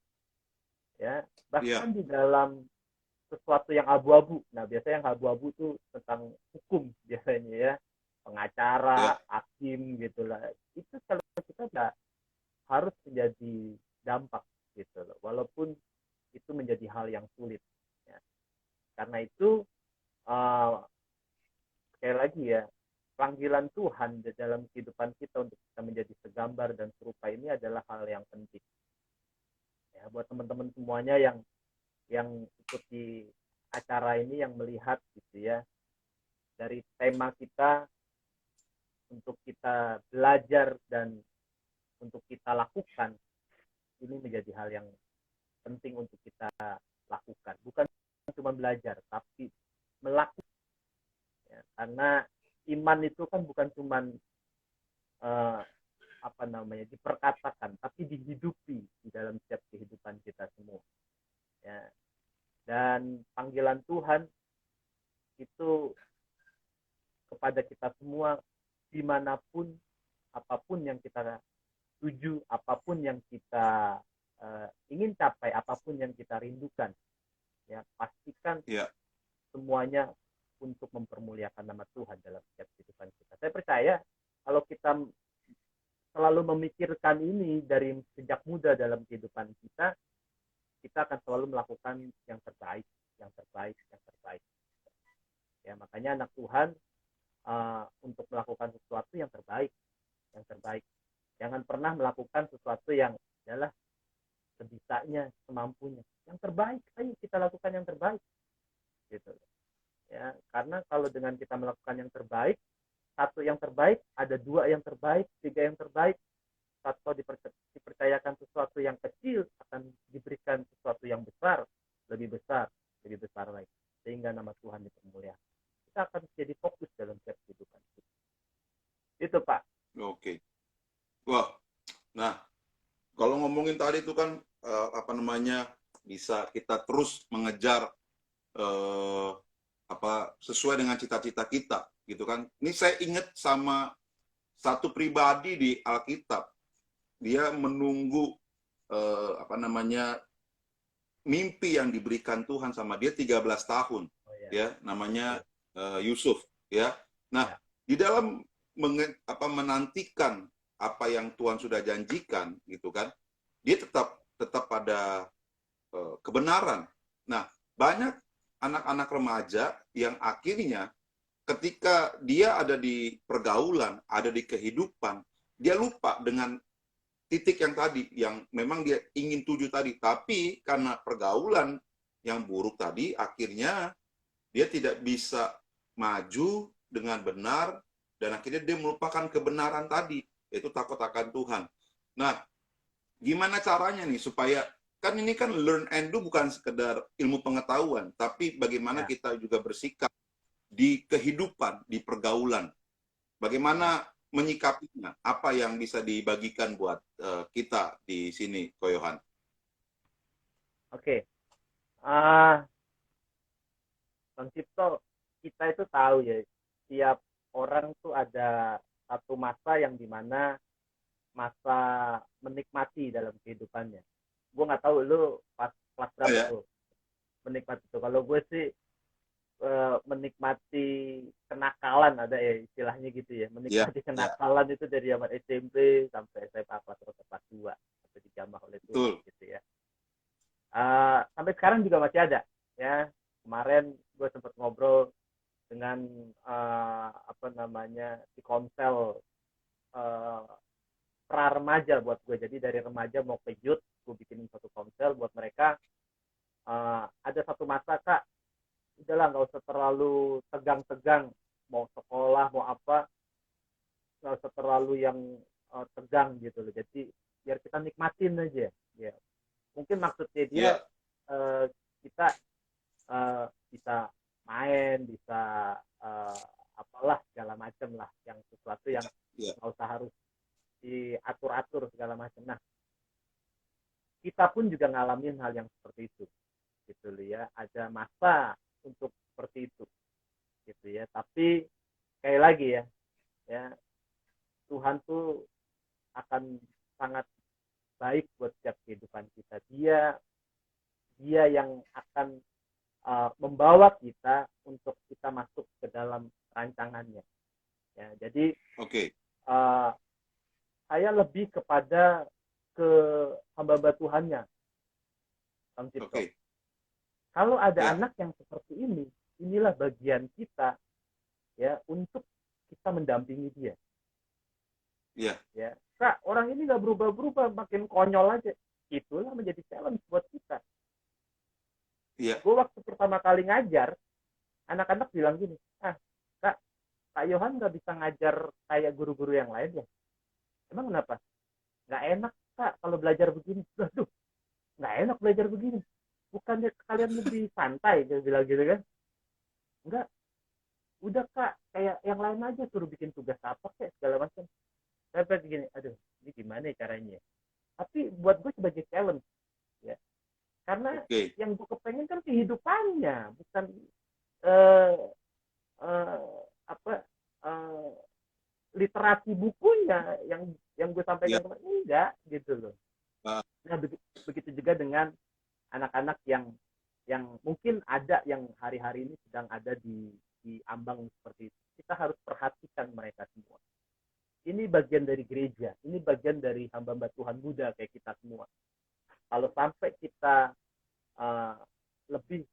Ya, Iya, bahkan di dalam sesuatu yang abu-abu. Nah, biasanya yang abu-abu itu tentang hukum biasanya ya, iya, pengacara, hakim gitulah. Itu kalau kita nggak harus menjadi dampak gitu loh, walaupun itu menjadi hal yang sulit. Ya. Karena itu uh, sekali lagi ya, panggilan Tuhan di dalam kehidupan kita untuk kita menjadi segambar dan serupa ini adalah hal yang penting. Ya, buat teman-teman semuanya yang ikut di acara ini, yang melihat gitu ya, dari tema kita untuk kita belajar dan untuk kita lakukan, ini menjadi hal yang penting untuk kita lakukan. Bukan cuma belajar, tapi melakukan. Ya. Karena iman itu kan bukan cuma uh, apa namanya diperkatakan, tapi dihidupi di dalam setiap kehidupan kita semua. Ya. Dan panggilan Tuhan itu kepada kita semua, dimanapun, apapun yang kita tuju, apapun yang kita ingin capai, apapun yang kita rindukan, ya pastikan iya, semuanya untuk mempermuliakan nama Tuhan dalam setiap kehidupan kita. Saya percaya kalau kita selalu memikirkan ini dari sejak muda dalam kehidupan kita, kita akan selalu melakukan yang terbaik, yang terbaik, yang terbaik. Ya, makanya anak Tuhan untuk melakukan sesuatu yang terbaik, yang terbaik. Jangan pernah melakukan sesuatu yang adalah sebisanya, semampunya. Yang terbaik, ayo kita lakukan yang terbaik. Gitu. Ya, karena kalau dengan kita melakukan yang terbaik, satu yang terbaik, ada dua yang terbaik, tiga yang terbaik. Satu dipercayakan sesuatu yang kecil, akan diberikan sesuatu yang besar, lebih besar lagi. Sehingga nama Tuhan dipermuliakan. Kita akan jadi fokus dalam setiap kehidupan kita. Itu Pak. oke. Wah, tadi itu kan apa namanya, bisa kita terus mengejar sesuai dengan cita-cita kita gitu kan. Ini saya ingat sama satu pribadi di Alkitab. Dia menunggu apa namanya, mimpi yang diberikan Tuhan sama dia 13 tahun. Ya, namanya Yusuf ya. Nah, di dalam menantikan apa yang Tuhan sudah janjikan gitu kan, dia tetap pada kebenaran. Nah, banyak anak-anak remaja yang akhirnya ketika dia ada di pergaulan, ada di kehidupan, dia lupa dengan titik yang tadi, yang memang dia ingin tuju tadi. Tapi karena pergaulan yang buruk tadi, akhirnya dia tidak bisa maju dengan benar, dan akhirnya dia melupakan kebenaran tadi, yaitu takut akan Tuhan. Nah, gimana caranya nih supaya, kan ini kan learn and do bukan sekedar ilmu pengetahuan, tapi bagaimana kita juga bersikap di kehidupan, di pergaulan. Bagaimana menyikapinya? Apa yang bisa dibagikan buat kita di sini, Ko Yohan? Oke. Bang Cipto, kita itu tahu ya, tiap orang tuh ada satu masa yang dimana masa menikmati dalam kehidupannya. Gue nggak tahu lu pas kelas berapa tuh menikmati itu. Kalau gue sih menikmati kenakalan, ada ya istilahnya gitu ya, menikmati kenakalan itu dari zaman SMP sampai SMA kelas 2 sampai dijamah oleh Tuhan gitu ya. Sampai sekarang juga masih ada ya. Kemarin gue sempat ngobrol dengan apa namanya si Komsel pra remaja buat gue. Jadi dari remaja mau ke youth, gue bikinin satu Komsel buat mereka. Ada satu masa, Kak, udahlah nggak usah terlalu tegang-tegang, mau sekolah mau apa, nggak usah terlalu yang tegang gitu loh. Jadi biar kita nikmatin aja ya. Mungkin maksudnya dia kita bisa main, bisa apalah segala macam lah, yang sesuatu yang nggak usah harus diatur-atur segala macam. Nah, kita pun juga ngalamin hal yang seperti itu gitu loh ya. Ada masa untuk seperti itu gitu ya. Tapi sekali lagi ya Tuhan tuh akan sangat baik buat setiap kehidupan kita. Dia yang akan membawa kita untuk kita masuk ke dalam rancangannya ya. Jadi saya lebih kepada ke hamba-hamba Tuhannya, Bang Cipto. Kalau ada anak yang seperti ini, inilah bagian kita ya untuk kita mendampingi dia. Ya, Kak, orang ini nggak berubah-berubah, makin konyol aja. Itulah menjadi challenge buat kita. Gue waktu pertama kali ngajar, anak-anak bilang gini, Kak Yohan nggak bisa ngajar kayak guru-guru yang lain ya? Emang kenapa? Nggak enak, Kak, kalau belajar begini. Aduh, nggak enak belajar begini. Bukannya kalian lebih santai, dia bilang gitu kan? Enggak, udah Kak, kayak yang lain aja, suruh bikin tugas apa kayak segala macam. Saya begini, aduh, ini gimana caranya? Tapi buat gue sebagai challenge, ya. Karena yang gue kepengen kan kehidupannya, bukan literasi bukunya yang gue sampaikan kemarin, enggak gitu loh. Nah, begitu juga dengan anak-anak yang mungkin ada yang hari-hari ini sedang ada di ambang seperti itu. Kita harus perhatikan mereka semua. Ini bagian dari gereja, ini bagian dari hamba-hamba Tuhan muda kayak kita semua. Kalau sampai kita lebih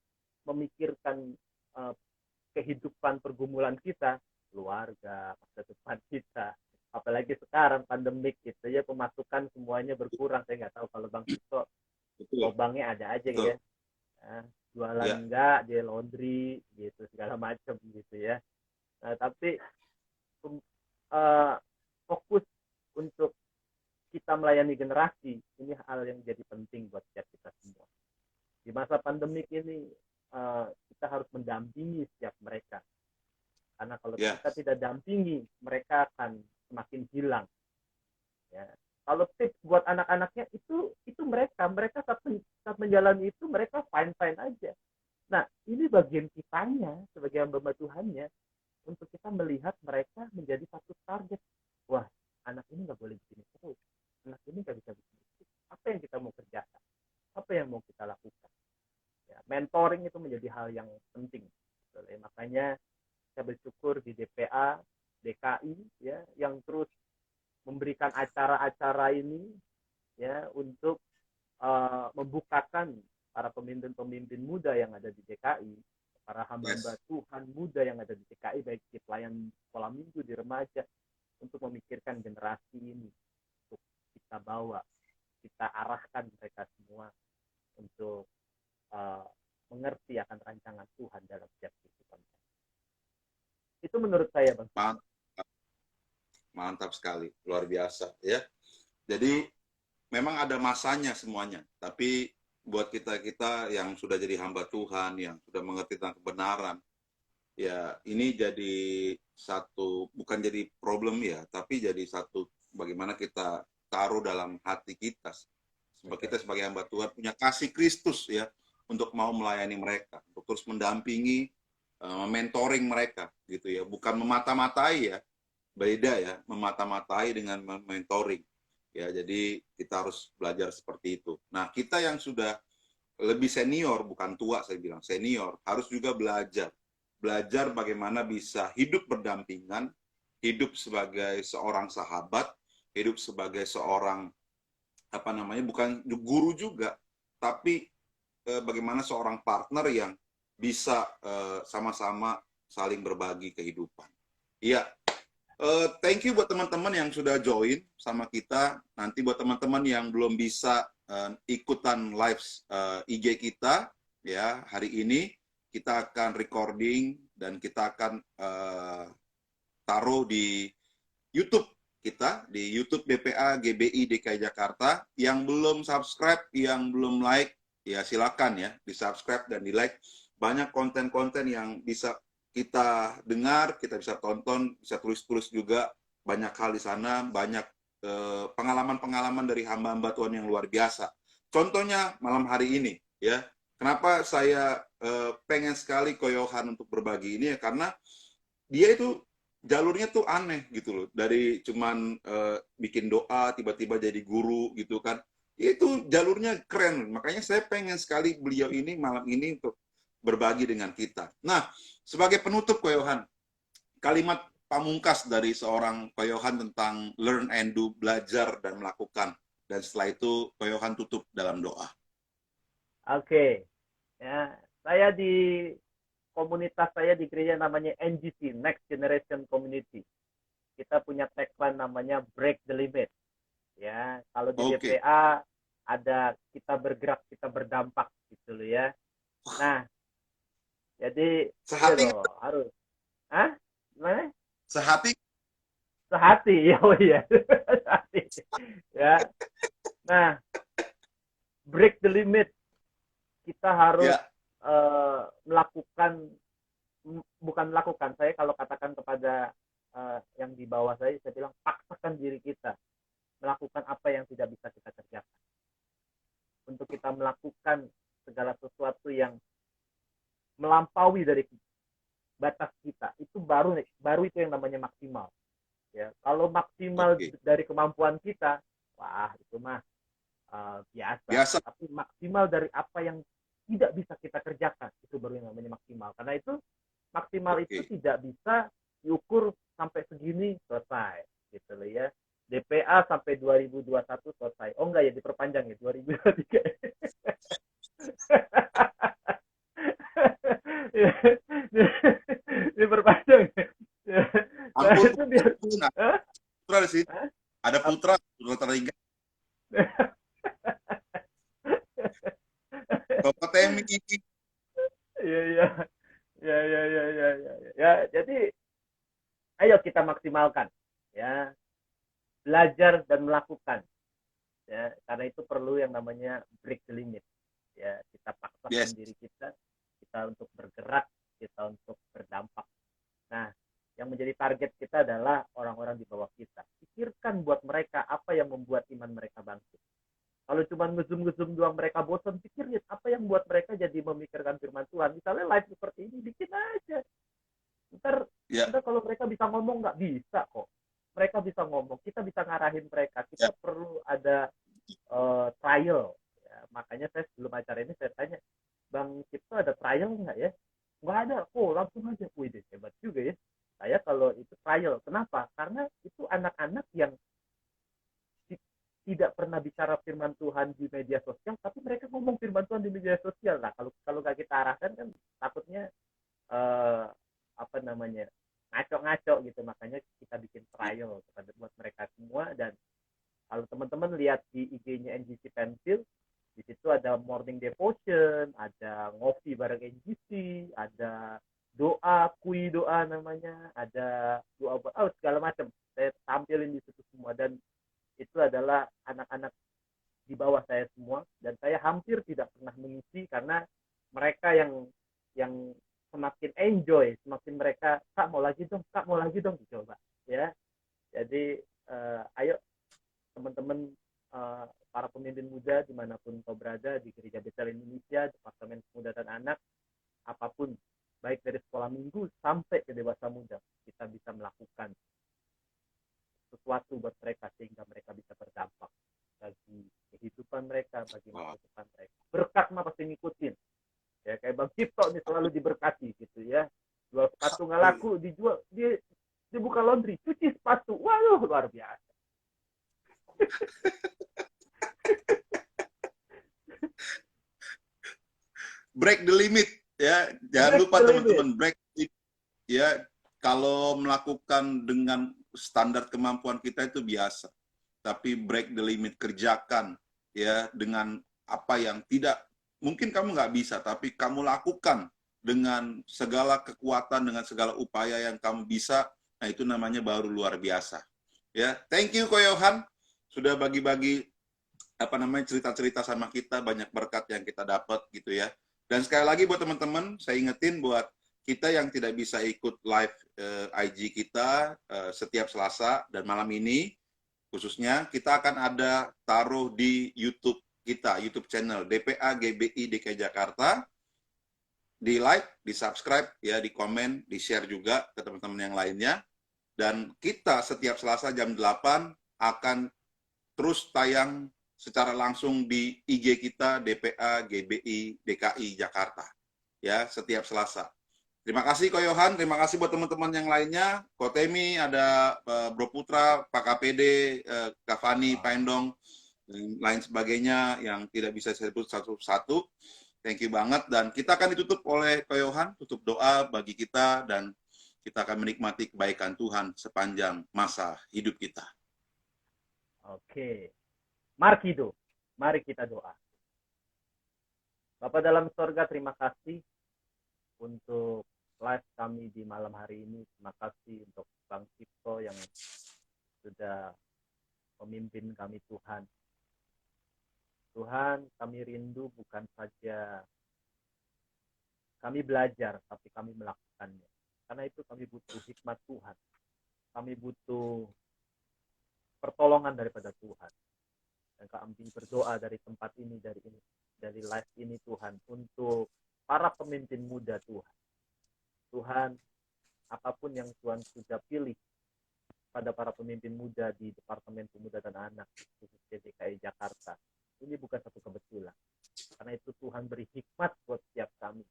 memikirkan kehidupan pergumulan kita, keluarga, masa depan kita, apalagi sekarang pandemik gitu ya, pemasukan semuanya berkurang. Saya nggak tahu kalau Bang Tito lobangnya ada aja ya, jualan enggak, dia laundry gitu segala macam gitu ya. Nah, tapi fokus untuk kita melayani generasi, ini hal yang jadi penting buat kita semua. Di masa pandemik ini kita harus mendampingi setiap mereka, karena kalau kita tidak dampingi, mereka akan semakin hilang ya. Kalau tips buat anak-anaknya itu mereka saat menjalani itu mereka fine fine aja. Nah, ini bagian kitanya sebagai hamba Tuhannya untuk kita melihat mereka menjadi satu target. Wah, anak ini nggak boleh begini terus. Anak ini nggak bisa begini terus. Apa yang kita mau kerjakan? Apa yang mau kita lakukan? Ya, mentoring itu menjadi hal yang penting. Makanya saya bersyukur di DPA, DKI, ya, yang terus memberikan acara-acara ini, ya, untuk membukakan para pemimpin-pemimpin muda yang ada di DKI, para hamba-hamba Yes. Tuhan muda yang ada di DKI, baik di pelayan sekolah minggu, di remaja, untuk memikirkan generasi ini, untuk kita bawa, kita arahkan mereka semua untuk mengerti akan rancangan Tuhan dalam setiap kehidupan. Itu menurut saya, Bang. Mantap, mantap sekali, luar biasa ya. Jadi memang ada masanya semuanya, tapi buat kita yang sudah jadi hamba Tuhan, yang sudah mengerti tentang kebenaran, ya ini jadi satu, bukan jadi problem ya, tapi jadi satu bagaimana kita taruh dalam hati kita. Sebab kita sebagai hamba Tuhan punya kasih Kristus ya, untuk mau melayani mereka, untuk terus mendampingi, mentoring mereka gitu ya, bukan memata-matai ya, beda ya, memata-matai dengan mentoring. Ya, jadi kita harus belajar seperti itu. Nah, kita yang sudah lebih senior, bukan tua saya bilang, senior, harus juga belajar. Belajar bagaimana bisa hidup berdampingan, hidup sebagai seorang sahabat, hidup sebagai seorang, apa namanya, bukan guru juga, tapi bagaimana seorang partner yang bisa sama-sama saling berbagi kehidupan. Iya, thank you buat teman-teman yang sudah join sama kita. Nanti buat teman-teman yang belum bisa ikutan live IG kita, ya, hari ini kita akan recording dan kita akan taruh di YouTube kita, di YouTube BPA GBI DKI Jakarta. Yang belum subscribe, yang belum like, ya silakan ya, di subscribe dan di like. Banyak konten-konten yang bisa kita dengar, kita bisa tonton, bisa tulis-tulis juga, banyak hal di sana, banyak pengalaman-pengalaman dari hamba-hamba Tuhan yang luar biasa. Contohnya malam hari ini, ya. Kenapa saya pengen sekali Ko Yohan untuk berbagi ini ya, karena dia itu jalurnya tuh aneh gitu loh. Dari cuman bikin doa, tiba-tiba jadi guru gitu kan. Itu jalurnya keren. Makanya saya pengen sekali beliau ini malam ini untuk berbagi dengan kita. Nah, sebagai penutup Ko Yohan, kalimat pamungkas dari seorang Ko Yohan tentang learn and do, belajar dan melakukan. Dan setelah itu Ko Yohan tutup dalam doa. Oke. Ya, saya di komunitas saya di gereja namanya NGC, Next Generation Community. Kita punya tagline namanya Break the Limit. Ya, kalau di DPA ada kita bergerak, kita berdampak gitu loh ya. Nah, jadi sehati loh, harus. Hah? Gimana? Sehati. Sehati, ya, oh iya. Sehati. Ya. Nah, break the limit. Kita harus Ya. Melakukan, bukan melakukan, saya kalau katakan kepada yang di bawah saya bilang paksakan diri kita melakukan apa yang tidak bisa kita kerjakan, untuk kita melakukan segala sesuatu yang melampaui dari batas kita, itu baru itu yang namanya maksimal ya. Kalau maksimal dari kemampuan kita, wah itu mah biasa. Tapi maksimal dari apa yang tidak bisa kita kerjakan, itu baru yang namanya maksimal. Karena itu maksimal itu tidak bisa diukur sampai segini selesai gitu loh ya. DPA sampai 2021 selesai. Oh enggak ya, diperpanjang ya 2023. Diperpanjang. Nah, itu biar putra di sini. Ada putra teringat. Bapak Temi. Iya. Ya, jadi ayo kita maksimalkan ya. Belajar dan melakukan. Ya, karena itu perlu yang namanya break the limit. Ya, kita paksakan diri kita untuk bergerak, kita untuk berdampak. Nah, yang menjadi target kita adalah orang-orang di bawah kita. Pikirkan buat mereka apa yang membuat iman mereka bangkit. Kalau cuma ngezoom-ngezoom doang mereka bosan, pikirin apa yang buat mereka jadi memikirkan firman Tuhan. Misalnya live seperti ini, bikin aja. Ya, Ntar kalau mereka bisa ngomong, nggak bisa kok. Mereka bisa ngomong, kita bisa ngarahin mereka. ya. Kita perlu ada trial. Ya, makanya saya sebelum acara ini saya tanya, Bang Cipto ada trial nggak ya? Nggak ada. Oh, langsung aja. Wih, hebat juga ya. Saya kalau itu trial. Kenapa? Karena itu anak-anak yang tidak pernah bicara firman Tuhan di media sosial, tapi mereka ngomong firman Tuhan di media sosial. Nah, kalau nggak kita arahkan kan takutnya eh, apa namanya ngaco-ngaco gitu. Makanya kita bikin trial kepada buat mereka semua. Dan kalau teman-teman lihat di IG-nya NGC Pencil, di situ ada morning devotion, ada ngopi bareng NGC, ada doa, kui doa namanya, ada doa segala macam. Saya tampilin di situ semua, dan itu adalah anak-anak di bawah saya semua, dan saya hampir tidak pernah mengisi karena mereka yang semakin enjoy, semakin mereka kak mau lagi dong dicoba ya. Jadi ayo teman-teman, para pemimpin muda dimanapun kau berada di Gereja Betel Indonesia, Departemen Pemuda dan Anak, apapun, baik dari sekolah minggu sampai ke dewasa muda, kita bisa melakukan sesuatu buat mereka sehingga mereka bisa berdampak bagi kehidupan mereka, bagi masa depan mereka. Berkat mah pasti ngikutin. Ya kayak Bang Cipto nih selalu diberkati gitu ya. Jual sepatu nggak laku, dijual dia buka laundry, cuci sepatu. Waduh, luar biasa. Break the limit ya. Jangan Break lupa the limit. teman-teman, break ya. Kalau melakukan dengan standar kemampuan kita itu biasa. Tapi break the limit, kerjakan ya dengan apa yang tidak mungkin kamu nggak bisa, tapi kamu lakukan dengan segala kekuatan, dengan segala upaya yang kamu bisa. Nah, itu namanya baru luar biasa. Ya, thank you Ko Yohan sudah bagi-bagi apa namanya cerita-cerita sama kita, banyak berkat yang kita dapat gitu ya. Dan sekali lagi buat teman-teman, saya ingetin buat kita yang tidak bisa ikut live IG kita setiap Selasa dan malam ini, khususnya kita akan ada taruh di YouTube kita, YouTube channel DPA GBI DKI Jakarta. Di like, di subscribe, ya, di komen, di share juga ke teman-teman yang lainnya. Dan kita setiap Selasa jam 8 akan terus tayang secara langsung di IG kita DPA GBI DKI Jakarta. Ya, setiap Selasa. Terima kasih Ko Yohan, terima kasih buat teman-teman yang lainnya, Ko Temi, ada Bro Putra, Pak KPD, Kak Fani, Pak Endong, dan lain sebagainya yang tidak bisa saya sebut satu-satu. Thank you banget, dan kita akan ditutup oleh Ko Yohan, tutup doa bagi kita, dan kita akan menikmati kebaikan Tuhan sepanjang masa hidup kita. Oke. Mari kita doa. Bapa dalam sorga, terima kasih untuk live kami di malam hari ini. Terima kasih untuk Bang Cipto yang sudah memimpin kami Tuhan. Tuhan, kami rindu bukan saja kami belajar, tapi kami melakukannya. Karena itu kami butuh hikmat Tuhan. Kami butuh pertolongan daripada Tuhan. Dan kami berdoa dari tempat ini, dari live ini Tuhan, untuk para pemimpin muda Tuhan. Tuhan, apapun yang Tuhan sudah pilih pada para pemimpin muda di Departemen Pemuda dan Anak, khususnya DKI Jakarta, ini bukan satu kebetulan. Karena itu Tuhan beri hikmat buat setiap kami.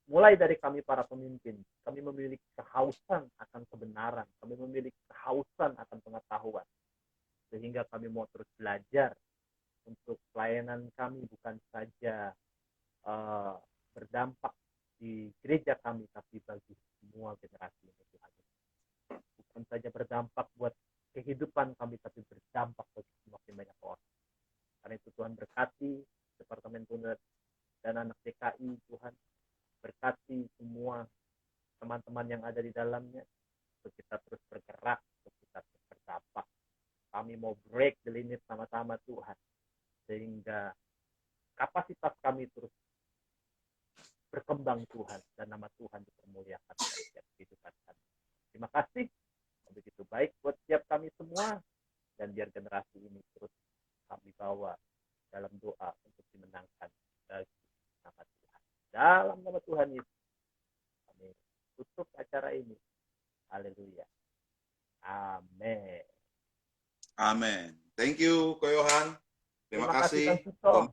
Mulai dari kami para pemimpin, kami memiliki kehausan akan kebenaran, kami memiliki kehausan akan pengetahuan, sehingga kami mau terus belajar untuk pelayanan kami bukan saja berdampak di gereja kami, tapi bagi semua generasi ini Tuhan. Bukan saja berdampak buat kehidupan kami, tapi berdampak bagi semakin banyak orang. Karena itu Tuhan berkati Departemen Pemuda dan Anak DKI, Tuhan berkati semua teman-teman yang ada di dalamnya, untuk kita terus bergerak, untuk kita terus berdampak. Kami mau break the limit sama-sama Tuhan, sehingga kapasitas kami terus berkembang Tuhan, dan nama Tuhan dipermuliakan dalam kehidupan kami. Terima kasih. Begitu baik buat setiap kami semua. Dan biar generasi ini terus kami bawa dalam doa untuk dimenangkan bagi nama Tuhan. Dalam nama Tuhan Yesus, kami tutup acara ini. Haleluya. Amin. Amin. Thank you, Ko Yohan. Terima kasih. Kang Suto. Tuhan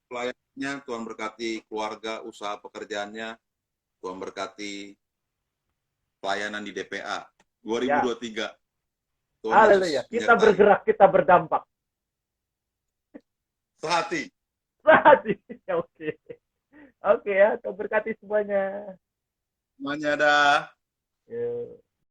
pelayanannya, Tuhan berkati keluarga, usaha pekerjaannya, Tuhan berkati pelayanan di DPA 2023. Tuhan Haleluya. Yesus Kita menyertai. bergerak, kita berdampak. Sehati. Sehati. Oke. Oke ya, Tuhan berkati semuanya. Semuanya dah. Yuk.